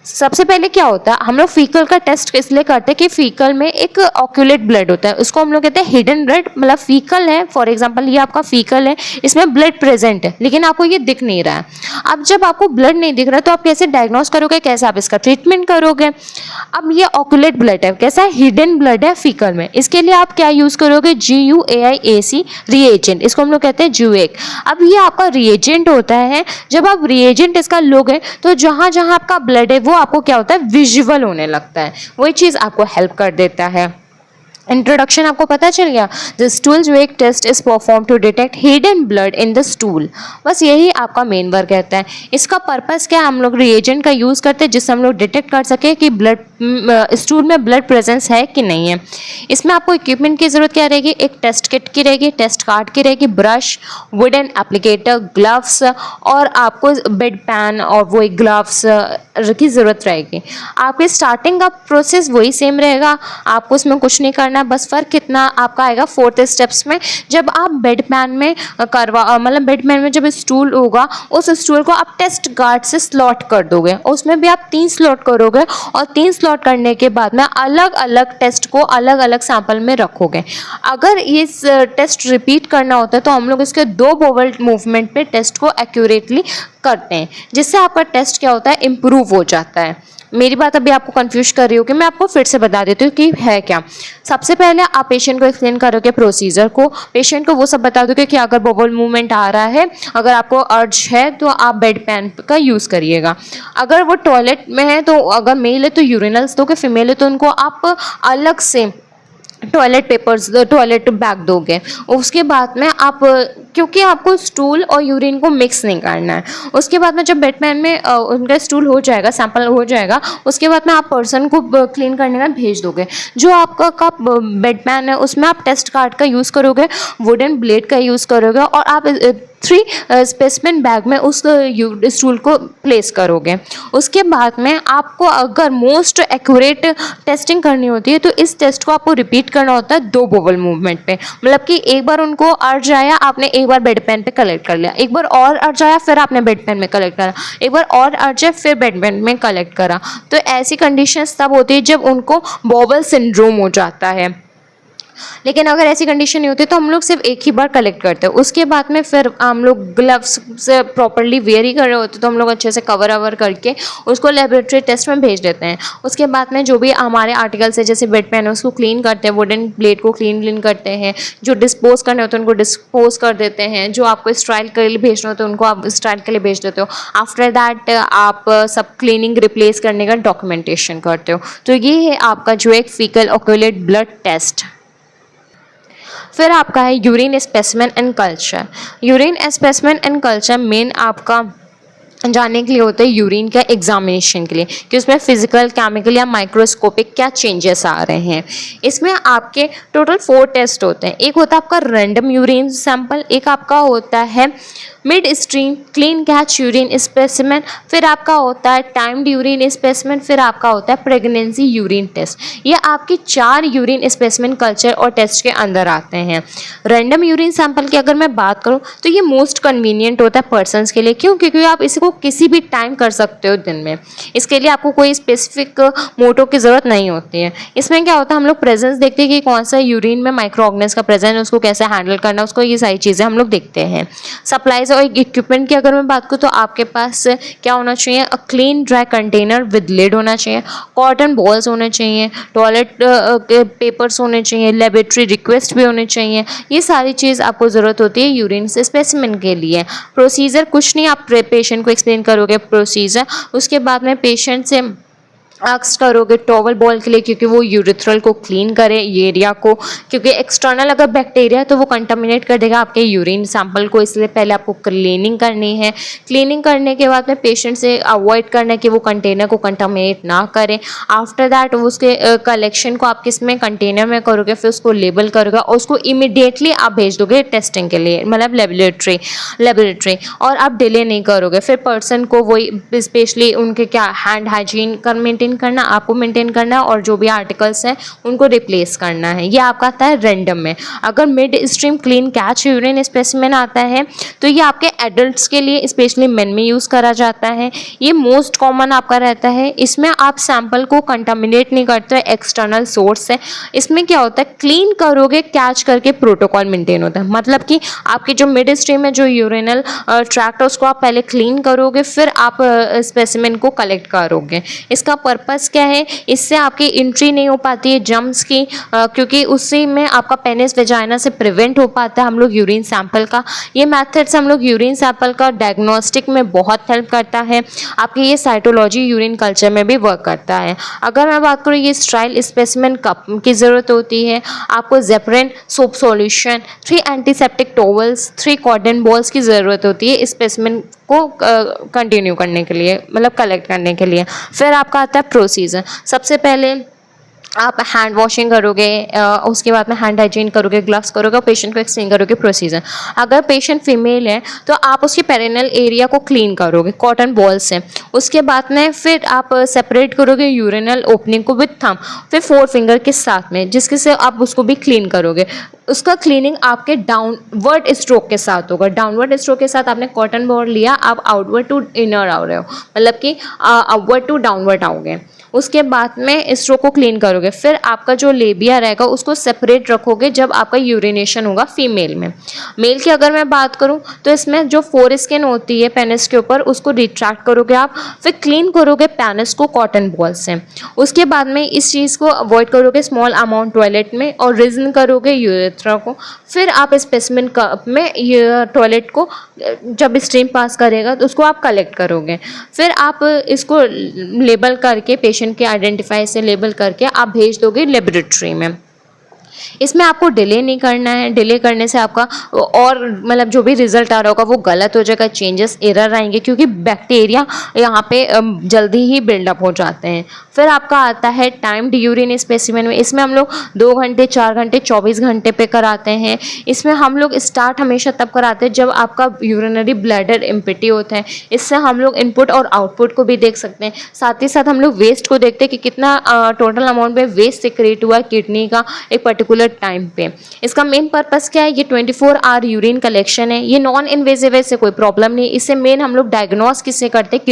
सबसे पहले क्या होता है, हम लोग फीकल का टेस्ट इसलिए करते हैं कि फीकल में एक ऑक्यूलेट ब्लड होता है, उसको हम लोग कहते हैं हिडन ब्लड। मतलब फीकल है, फॉर एग्जांपल ये आपका फीकल है, इसमें ब्लड प्रेजेंट है लेकिन आपको ये दिख नहीं रहा है। अब जब आपको ब्लड नहीं दिख रहा तो आप कैसे डायग्नोस करोगे, कैसे आप इसका ट्रीटमेंट करोगे। अब ये ऑक्यूलेट ब्लड है, कैसा है, हिडन ब्लड है फीकल में। इसके लिए आप क्या यूज करोगे, GUAIAC रिएजेंट, इसको हम लोग कहते हैं जुएक। अब ये आपका रिएजेंट होता है, जब आप रिएजेंट इसका लोगे तो जहां जहां आपका ब्लड है वो आपको क्या होता है, विजुअल होने लगता है। वही चीज आपको हेल्प कर देता है। इंट्रोडक्शन आपको पता चल गया। The stool guaiac test is perform to detect hidden blood in the stool. बस यही आपका मेन वर्क रहता है। इसका पर्पस क्या है, हम लोग रिएजेंट का यूज करते हैं जिससे हम लोग डिटेक्ट कर सके कि ब्लड स्टूल में ब्लड प्रेजेंस है कि नहीं है। इसमें आपको इक्विपमेंट की जरूरत क्या रहेगी, एक टेस्ट किट की रहेगी, टेस्ट कार्ड की रहेगी, ब्रश, वुडन एप्लीकेटर, ग्लव्स और आपको बेड पैन और वो ग्लव्स की जरूरत रहेगी। आपके स्टार्टिंग का प्रोसेस वही सेम रहेगा, आपको इसमें कुछ नहीं करना, बस फर्क कितना आपका आएगा फोर्थ स्टेप्स में। जब आप बेड पैन में मतलब बेड पैन में जब स्टूल होगा उस स्टूल को आप टेस्ट गार्ड से स्लॉट कर दोगे, उसमें भी आप 3 स्लॉट करोगे और 3 स्लॉट करने के बाद में अलग अलग टेस्ट को अलग अलग सैंपल में रखोगे। अगर ये टेस्ट रिपीट करना होता है तो हम लोग इसके 2 बॉवल मूवमेंट पे टेस्ट को एक्यूरेटली करते हैं, जिससे आपका टेस्ट क्या होता है, इम्प्रूव हो जाता है। मेरी बात अभी आपको कंफ्यूज कर रही हो कि मैं आपको फिर से बता देती हूँ कि है क्या। सबसे पहले आप पेशेंट को एक्सप्लेन करोगे प्रोसीजर को, पेशेंट को वो सब बता दोगे कि अगर बबल मूवमेंट आ रहा है, अगर आपको अर्ज है तो आप बेड पैन का यूज़ करिएगा। अगर वो टॉयलेट में है तो अगर मेल है तो यूरिनल्स दोगे, फीमेल है तो उनको आप अलग से टॉयलेट पेपर्स टॉयलेट बैग दोगे। उसके बाद में आप क्योंकि आपको स्टूल और यूरिन को मिक्स नहीं करना है। उसके बाद में जब बेडपैन में उनका स्टूल हो जाएगा, सैंपल हो जाएगा, उसके बाद में आप पर्सन को क्लीन करने का भेज दोगे। जो आपका कप बेडपैन है उसमें आप टेस्ट कार्ड का यूज़ करोगे, वुडन ब्लेड का यूज़ करोगे और आप 3 स्पेसिमेन बैग में उस स्टूल को प्लेस करोगे। उसके बाद में आपको अगर मोस्ट एक्यूरेट टेस्टिंग करनी होती है तो इस टेस्ट को आपको रिपीट करना होता है 2 बोवल मूवमेंट पे। मतलब कि एक बार उनको अर्ज आया, आपने एक बार बेड पेन पे कलेक्ट कर लिया, एक बार और अर्ज आया, फिर आपने बेड पेन में कलेक्ट करा, एक बार और अर्ज आया, फिर बेड पेन में कलेक्ट करा। तो ऐसी कंडीशंस तब होती है जब उनको बॉबल सिंड्रोम हो जाता है। लेकिन अगर ऐसी कंडीशन नहीं होती तो हम लोग सिर्फ एक ही बार कलेक्ट करते हैं। उसके बाद में फिर हम लोग ग्लव्स से प्रॉपरली वेयर ही कर रहे होते तो हम लोग अच्छे से कवर अवर करके उसको लेबोरेटरी टेस्ट में भेज देते हैं। उसके बाद में जो भी हमारे आर्टिकल्स है जैसे बेड पेन है उसको क्लीन करते हैं, वुडन प्लेट को क्लीन करते हैं, जो डिस्पोज करने होते हैं उनको डिस्पोज कर देते हैं, जो आपको स्टाइल के लिए भेजना होता है उनको आप स्टाइल के लिए भेज देते हो। आफ्टर दैट आप सब क्लीनिंग रिप्लेस करने का डॉक्यूमेंटेशन करते हो। तो ये है आपका जो एक फीकल ओक्यूलेट ब्लड टेस्ट। फिर आपका है urine specimen and culture. Urine specimen and culture main आपका जानने के लिए होता है यूरिन का एग्जामिनेशन के लिए कि उसमें फिजिकल, केमिकल या माइक्रोस्कोपिक क्या चेंजेस आ रहे हैं। इसमें आपके टोटल 4 टेस्ट होते हैं। एक होता है आपका रैंडम यूरिन सैंपल, एक आपका होता है mid stream clean catch urine specimen, फिर आपका होता है टाइम्ड यूरिन स्पेसिमेन, फिर आपका होता है प्रेगनेंसी यूरिन टेस्ट। ये आपके 4 यूरिन स्पेसिमेन कल्चर और टेस्ट के अंदर आते हैं। रैंडम यूरिन सैंपल की अगर मैं बात करूँ तो ये मोस्ट कन्वीनियंट होता है पर्सनस के लिए। क्यों? क्योंकि आप इसको किसी भी टाइम कर सकते हो दिन में। इसके लिए आपको कोई स्पेसिफिक मोटो की ज़रूरत नहीं होती है। इसमें क्या होता है, हम लोग प्रेजेंस देखते हैं कि कौन सा यूरिन में माइक्रो ऑर्गेनिज्म का प्रेजेंस है, उसको कैसे हैंडल करना, उसको ये सारी चीज़ें हम लोग देखते हैं। सप्लाईज और इक्विपमेंट की अगर मैं बात करूँ तो आपके पास क्या होना चाहिए, a clean dry container with lid होना चाहिए, कॉटन बॉल्स होने चाहिए, टॉयलेट पेपर्स होने चाहिए, लेबोरेटरी रिक्वेस्ट भी होने चाहिए। ये सारी चीज़ आपको ज़रूरत होती है यूरिन स्पेसिमेन के लिए। प्रोसीजर कुछ नहीं, आप पेशेंट को एक्सप्लेन करोगे प्रोसीजर। उसके बाद में पेशेंट से आस्क करोगे टॉवल बॉल के लिए, क्योंकि वो यूरिथ्रल को क्लीन करे, ये एरिया को, क्योंकि एक्सटर्नल अगर बैक्टीरिया है तो वो कंटामिनेट कर देगा आपके यूरिन सैंपल को, इसलिए पहले आपको क्लीनिंग करनी है। क्लीनिंग करने के बाद में पेशेंट से अवॉइड करना है कि वो कंटेनर को कंटामिनेट ना करें। आफ्टर दैट उसके कलेक्शन को आप किस में कंटेनर में करोगे, फिर उसको लेबल करोगे और उसको इमिडिएटली आप भेज दोगे टेस्टिंग के लिए, मतलब लेबोरेटरी, और आप डिले नहीं करोगे। फिर पर्सन को वही स्पेशली उनके क्या हैंड हाइजीन मेंटेन करना, आपको मेंटेन करना, और जो भी आर्टिकल्स हैं उनको रिप्लेस करना है। ये आपका आता है रैंडम में। अगर mid stream clean catch urine specimen आता है तो ये आपके एडल्ट्स के लिए स्पेशली मेन में यूज़ करा जाता है। ये मोस्ट कॉमन आपका रहता है। इसमें आप सैंपल को कंटामिनेट नहीं करते, एक्सटर्नल सोर्स है। इसमें क्या होता है, क्लीन करोगे कैच करके प्रोटोकॉल मेंटेन होता है। मतलब कि आपके जो मिड स्ट्रीम में जो यूरिनल ट्रैक्ट है उसको आप पहले क्लीन करोगे, फिर आप स्पेसिमेन को कलेक्ट करोगे। इसका पर्पस क्या है, इससे आपकी एंट्री नहीं हो पाती है जम्स की, क्योंकि उसी में आपका पेनिस वेजाइना से प्रिवेंट हो पाता है हम लोग यूरिन सैंपल का। ये मेथड्स हम लोग यूरिन सैंपल का डायग्नोस्टिक में बहुत हेल्प करता है। आपकी ये साइटोलॉजी यूरिन कल्चर में भी वर्क करता है। अगर मैं बात करूँ ये स्ट्राइल स्पेसिमेन कप की ज़रूरत होती है, आपको Zephiran soap solution, 3 antiseptic towels, 3 cotton balls की ज़रूरत होती है स्पेसिमेन को कंटिन्यू करने के लिए, मतलब कलेक्ट करने के लिए। फिर आपका आता है प्रोसीजर। सबसे पहले आप हैंड वॉशिंग करोगे, उसके बाद में हैंड हाइजीन करोगे, ग्लव्स करोगे और पेशेंट को एक्सप्लेन करोगे प्रोसीजर। अगर पेशेंट फीमेल है तो आप उसके पेरिनेल एरिया को क्लीन करोगे कॉटन बॉल से। उसके बाद में फिर आप सेपरेट करोगे यूरिनल ओपनिंग को विथ थंब, फिर 4 फिंगर के साथ में, जिसके से आप उसको भी क्लीन करोगे। उसका क्लीनिंग आपके डाउनवर्ड स्ट्रोक के साथ होगा। डाउनवर्ड स्ट्रोक के साथ आपने कॉटन बॉल लिया, आप आउटवर्ड टू इनर आ रहे हो, मतलब कि अपवर्ड टू डाउनवर्ड आओगे। उसके बाद में स्ट्रोक को क्लीन करोगे। फिर आपका जो लेबिया रहेगा उसको सेपरेट रखोगे जब आपका यूरिनेशन होगा फीमेल में। मेल की अगर मैं बात करूं तो इसमें जो फोर स्किन होती है पेनिस के ऊपर उसको रिट्रैक्ट करोगे आप, फिर क्लीन करोगे पेनिस को कॉटन बॉल से। उसके बाद में इस चीज़ को अवॉइड करोगे स्मॉल अमाउंट टॉयलेट में, और रिजन करोगे यूरेथ्रा को। फिर आप स्पेसिमेन कप में ये टॉयलेट को जब स्ट्रीम पास करेगा तो उसको आप कलेक्ट करोगे। फिर आप इसको लेबल करके पेशेंट के आइडेंटिफाई से लेबल करके आप भेज दोगे लेबोरेटरी में। इसमें आपको डिले नहीं करना है, डिले करने से आपका और मतलब जो भी रिजल्ट आ रहा होगा वो गलत हो जाएगा, चेंजेस एरर आएंगे, क्योंकि बैक्टीरिया यहाँ पे जल्दी ही बिल्डअप हो जाते हैं। फिर आपका आता है टाइम्ड यूरिन स्पेसिमेन में। इसमें हम लोग 2 घंटे, 4 घंटे, 24 घंटे पे कराते हैं। इसमें हम लोग स्टार्ट हमेशा तब कराते हैं जब आपका यूरिनरी ब्लैडर एम्प्टी होता है। इससे हम लोग इनपुट और आउटपुट को भी देख सकते हैं, साथ ही साथ हम लोग वेस्ट को देखते हैं कि कितना टोटल अमाउंट में वेस्ट सिक्रेट हुआ किडनी का एक पर्टिकुलर टाइम पे। इसका मेन पर्पस क्या है, ये 24 आवर यूरिन कलेक्शन है। ये नॉन इन्वेजिव है, इससे कोई प्रॉब्लम नहीं। इससे मेन हम लोग डायग्नोस किससे करते हैं,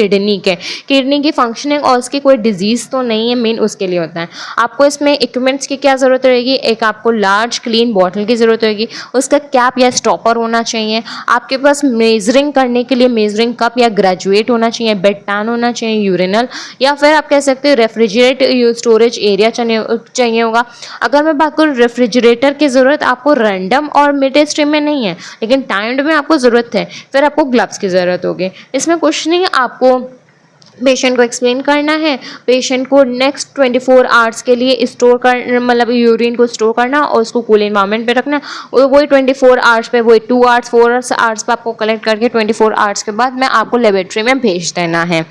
किडनी की फंक्शनिंग और उसकी कोई डिजीज तो नहीं है, मेन उसके लिए होता है। आपको इसमें इक्विपमेंट्स की क्या जरूरत रहेगी, एक आपको लार्ज क्लीन बॉटल की जरूरत रहेगी, उसका कैप या स्टॉपर होना चाहिए। आपके पास मेजरिंग करने के लिए मेजरिंग कप या ग्रेजुएट होना चाहिए, बेड पैन होना चाहिए यूरिनल, या फिर आप कह सकते हो रेफ्रिजरेट स्टोरेज एरिया चाहिए होगा। अगर मैं बात करूँ रेफ्रिजरेटर की ज़रूरत आपको रैंडम और मिड स्ट्रीम में नहीं है, लेकिन टाइम्ड में आपको ज़रूरत है। फिर आपको ग्लव्स की ज़रूरत होगी। इसमें कुछ नहीं, आपको पेशेंट को एक्सप्लेन करना है, पेशेंट को नेक्स्ट 24 आवर्स के लिए स्टोर कर मतलब यूरिन को स्टोर करना और उसको कूल एनवायरनमेंट पे रखना। वही 24 आवर्स पे, वही 2 आवर्स 4 आवर्स पे आपको कलेक्ट करके 24 आवर्स के बाद में आपको लेबोरेटरी में भेज देना है।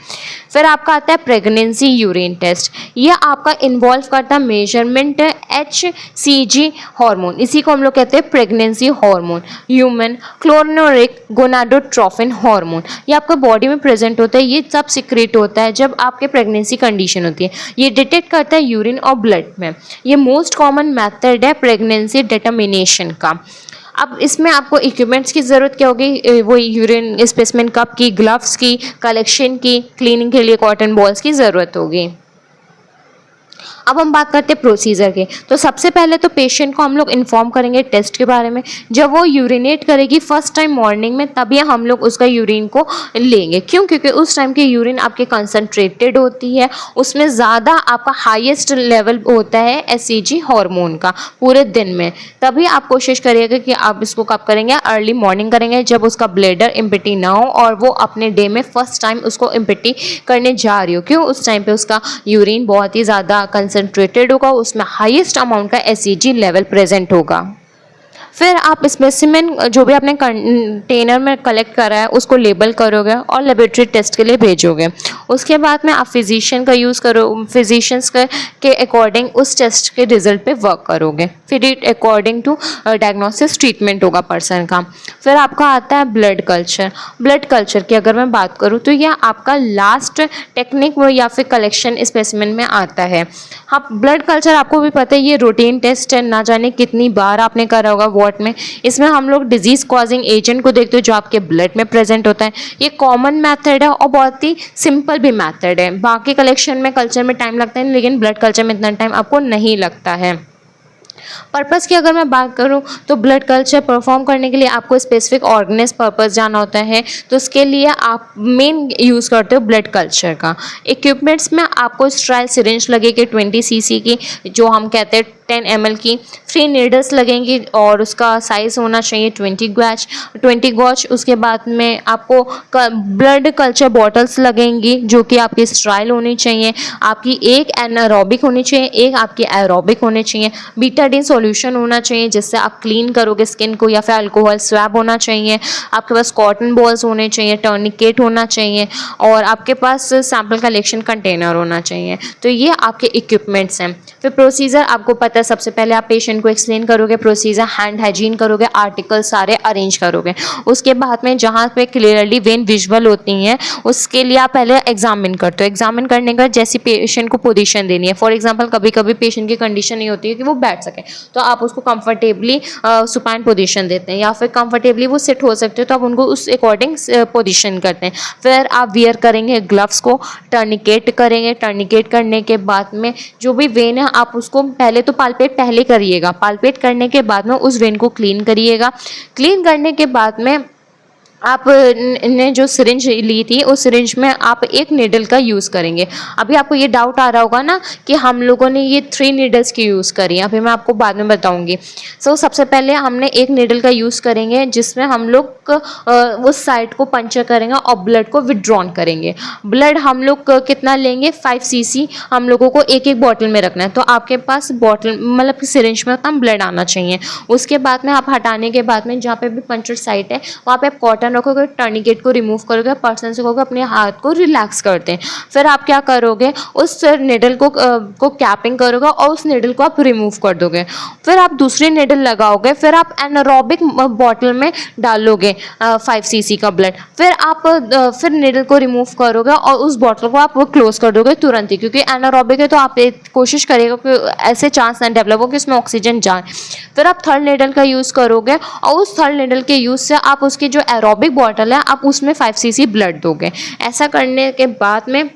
फिर आपका आता है प्रेगनेंसी यूरिन टेस्ट। ये आपका इन्वॉल्व करता है मेजरमेंट HCG हार्मोन, इसी को हम लोग कहते हैं pregnancy hormone, human chorionic gonadotropin hormone. ये आपका बॉडी में प्रेजेंट होता है, ये सब सीक्रेट होता है जब आपके प्रेगनेंसी कंडीशन होती है। ये डिटेक्ट करता है यूरिन और ब्लड में। ये मोस्ट कॉमन मेथड है प्रेगनेंसी डिटर्मिनेशन का। अब इसमें आपको इक्विपमेंट्स की ज़रूरत क्या होगी, वो यूरिन स्पेसिमेन कप की, ग्लव्स की, कलेक्शन की, क्लीनिंग के लिए कॉटन बॉल्स की ज़रूरत होगी। अब हम बात करते हैं प्रोसीजर के। तो सबसे पहले तो पेशेंट को हम लोग इन्फॉर्म करेंगे टेस्ट के बारे में। जब वो यूरिनेट करेगी फर्स्ट टाइम मॉर्निंग में, तभी हम लोग उसका यूरिन को लेंगे। क्यों? क्योंकि उस टाइम की यूरिन आपकी कंसनट्रेटेड होती है, उसमें ज़्यादा आपका हाईएस्ट लेवल होता है HCG हार्मोन का पूरे दिन में। तभी आप कोशिश करिएगा कि आप इसको कब करेंगे, अर्ली मॉर्निंग करेंगे, जब उसका ब्लैडर एम्प्टी ना हो और वो अपने डे में फर्स्ट टाइम उसको एम्प्टी करने जा रही हो। क्यों? उस टाइम पे उसका यूरिन बहुत ही ज़्यादा कंसंट्रेटेड होगा, उसमें हाईएस्ट अमाउंट का HCG लेवल प्रेजेंट होगा। फिर आप स्पेसिमेन जो भी आपने कंटेनर में कलेक्ट करा है उसको लेबल करोगे और लेबोरेटरी टेस्ट के लिए भेजोगे। उसके बाद में आप फिजिशियन का यूज़ करो, फिजिशियंस के अकॉर्डिंग उस टेस्ट के रिजल्ट पे वर्क करोगे। फिर अकॉर्डिंग टू डायग्नोसिस ट्रीटमेंट होगा पर्सन का। फिर आपका आता है ब्लड कल्चर। ब्लड कल्चर की अगर मैं बात करूँ तो यह आपका लास्ट टेक्निक या फिर कलेक्शन स्पेसिमेन में आता है। हाँ, ब्लड कल्चर आपको भी पता है ये रूटीन टेस्ट है, ना जाने कितनी बार आपने करा होगा वॉट में। इसमें हम लोग डिजीज कॉजिंग एजेंट को देखते हो जो आपके ब्लड में प्रेजेंट होता है। ये कॉमन मेथड है और बहुत ही सिंपल भी मेथड है। बाकी कलेक्शन में कल्चर में टाइम लगता है, लेकिन ब्लड कल्चर में इतना टाइम आपको नहीं लगता है। पर्पस की अगर मैं बात करूं तो ब्लड कल्चर परफॉर्म करने के लिए आपको स्पेसिफिक ऑर्गेनिज पर्पस जाना होता है, तो उसके लिए आप मेन यूज़ करते हो ब्लड कल्चर का। इक्विपमेंट्स में आपको स्ट्राइल सिरिंज लगेगी 20 cc की, जो हम कहते हैं 10 ml की। 3 नीडल्स लगेंगी और उसका साइज़ होना चाहिए 20 गॉज। उसके बाद में आपको ब्लड कल्चर बॉटल्स लगेंगी जो कि आपकी स्ट्राइल होनी चाहिए। आपकी एक एनारोबिक होनी चाहिए, एक आपकी एरोबिक होनी चाहिए। बीटाडीन सॉल्यूशन होना चाहिए जिससे आप क्लीन करोगे स्किन को, या फिर अल्कोहल स्वैब होना चाहिए। आपके पास कॉटन बॉल्स होने चाहिए, टर्निकेट होना चाहिए और आपके पास सैंपल कलेक्शन कंटेनर होना चाहिए। तो ये आपके इक्विपमेंट्स हैं। फिर प्रोसीजर आपको पता है, सबसे पहले आप पेशेंट को एक्सप्लेन करोगे प्रोसीजर, हैंड हाइजीन करोगे, आर्टिकल सारे अरेंज करोगे। उसके बाद में जहाँ पे क्लियरली वेन विजुअल होती हैं उसके लिए आप पहले एग्जामिन करते हो। एग्जामिन करने का जैसी पेशेंट को पोजीशन देनी है, फॉर एग्जांपल कभी कभी पेशेंट की कंडीशन नहीं होती है कि वो बैठ सके, तो आप उसको कंफर्टेबली सुपाइन पोजीशन देते हैं, या फिर कंफर्टेबली वो सिट हो सकते हो तो आप उनको उस अकॉर्डिंग पोजीशन करते हैं। फिर आप वियर करेंगे ग्लव्स को, टर्निकेट करेंगे। टर्निकेट करने के बाद में जो भी वेन है आप उसको पहले तो पाल्पेट पहले करिएगा। पाल्पेट करने के बाद में उस वेन को क्लीन करिएगा। क्लीन करने के बाद में आप ने जो सिरिंज ली थी उस सिरिंज में आप एक नीडल का यूज़ करेंगे। अभी आपको ये डाउट आ रहा होगा ना कि हम लोगों ने ये 3 नीडल्स की यूज़ करी है, अभी मैं आपको बाद में बताऊंगी। सबसे पहले हमने एक नीडल का यूज़ करेंगे जिसमें हम लोग उस साइड को पंचर करेंगे और ब्लड को विड्रॉन करेंगे। ब्लड हम लोग कितना लेंगे, 5 cc हम लोगों को एक एक बॉटल में रखना है। तो आपके पास बॉटल मतलब कि सिरिंज में उतना ब्लड आना चाहिए। उसके बाद में आप हटाने के बाद में जहाँ पे भी पंचर साइट है वहाँ पे आप कॉटन रखोगे, टर्निकेट को रिमूव करोगे, पर्सन से कहोगे अपने हाथ को रिलैक्स करते हैं। फिर आप क्या करोगे, उस निडल को कैपिंग करोगे और उस निडल को आप रिमूव कर दोगे। फिर आप दूसरी निडल लगाओगे, फिर आप एनारोबिक बॉटल में डालोगे 5 cc का ब्लड। फिर आप फिर निडल को रिमूव करोगे और उस बॉटल को आप क्लोज कर दोगे तुरंत ही, क्योंकि एनारोबिक है तो आप कोशिश करिएगा कि ऐसे चांस ना डेवलप हो कि उसमें ऑक्सीजन जाए। फिर आप थर्ड निडल का यूज़ करोगे और उस थर्ड निडल के यूज़ से आप उसकी जो एरोबिक बॉटल है आप उसमें 5 cc ब्लड दोगे। ऐसा करने के बाद में,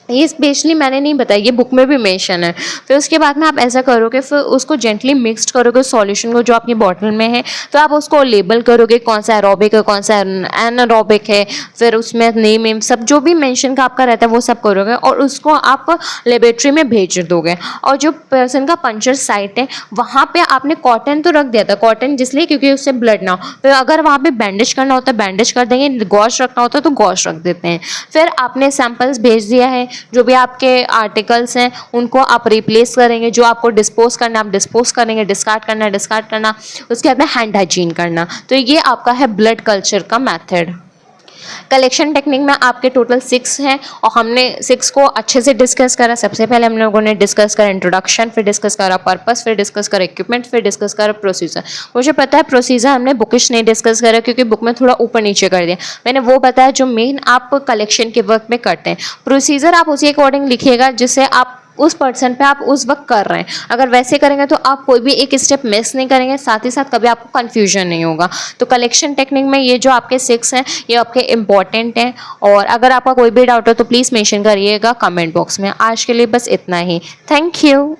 ये स्पेशली मैंने नहीं बताया, ये बुक में भी मेंशन है। फिर उसके बाद में आप ऐसा करोगे, फिर उसको जेंटली मिक्सड करोगे सॉल्यूशन को जो आपकी बॉटल में है। तो आप उसको लेबल करोगे कौन सा एरोबिक है, कौन सा एनारोबिक है, फिर उसमें नेम सब जो भी मेंशन का आपका रहता है वो सब करोगे और उसको आप लेबोरेटरी में भेज दोगे। और जो पर्सन का पंचर साइट है वहाँ पे आपने कॉटन तो रख दिया था, कॉटन जिसलिए क्योंकि उससे ब्लड ना हो। फिर अगर वहाँ पे बैंडेज करना होता है बैंडेज कर देंगे, गॉश रखना होता है तो गॉश रख देते हैं। फिर आपने सैंपल्स भेज दिया है, जो भी आपके आर्टिकल्स हैं उनको आप रिप्लेस करेंगे, जो आपको डिस्पोज करना आप डिस्पोज करेंगे, डिस्कार्ड करना है डिस्कार्ड करना। उसके बाद में हैंड हाइजीन करना। तो ये आपका है ब्लड कल्चर का मेथड। कलेक्शन टेक्निक में आपके टोटल 6 हैं और हमने 6 को अच्छे से डिस्कस करा। सबसे पहले हम लोगों ने डिस्कस करा इंट्रोडक्शन, फिर डिस्कस करा पर्पस, फिर डिस्कस करा इक्विपमेंट, फिर डिस्कस करा प्रोसीजर। मुझे पता है प्रोसीजर हमने बुकिश नहीं डिस्कस करा क्योंकि बुक में थोड़ा ऊपर नीचे कर दिया। मैंने वो बताया जो मेन आप कलेक्शन के वर्क में करते हैं। प्रोसीजर आप उसी अकॉर्डिंग लिखिएगा जिससे आप उस पर्सन पे आप उस वक्त कर रहे हैं। अगर वैसे करेंगे तो आप कोई भी एक स्टेप मिस नहीं करेंगे, साथ ही साथ कभी आपको कंफ्यूजन नहीं होगा। तो कलेक्शन टेक्निक में ये जो आपके 6 हैं ये आपके इंपॉर्टेंट हैं। और अगर आपका कोई भी डाउट हो तो प्लीज़ मेंशन करिएगा कमेंट बॉक्स में। आज के लिए बस इतना ही। Thank you.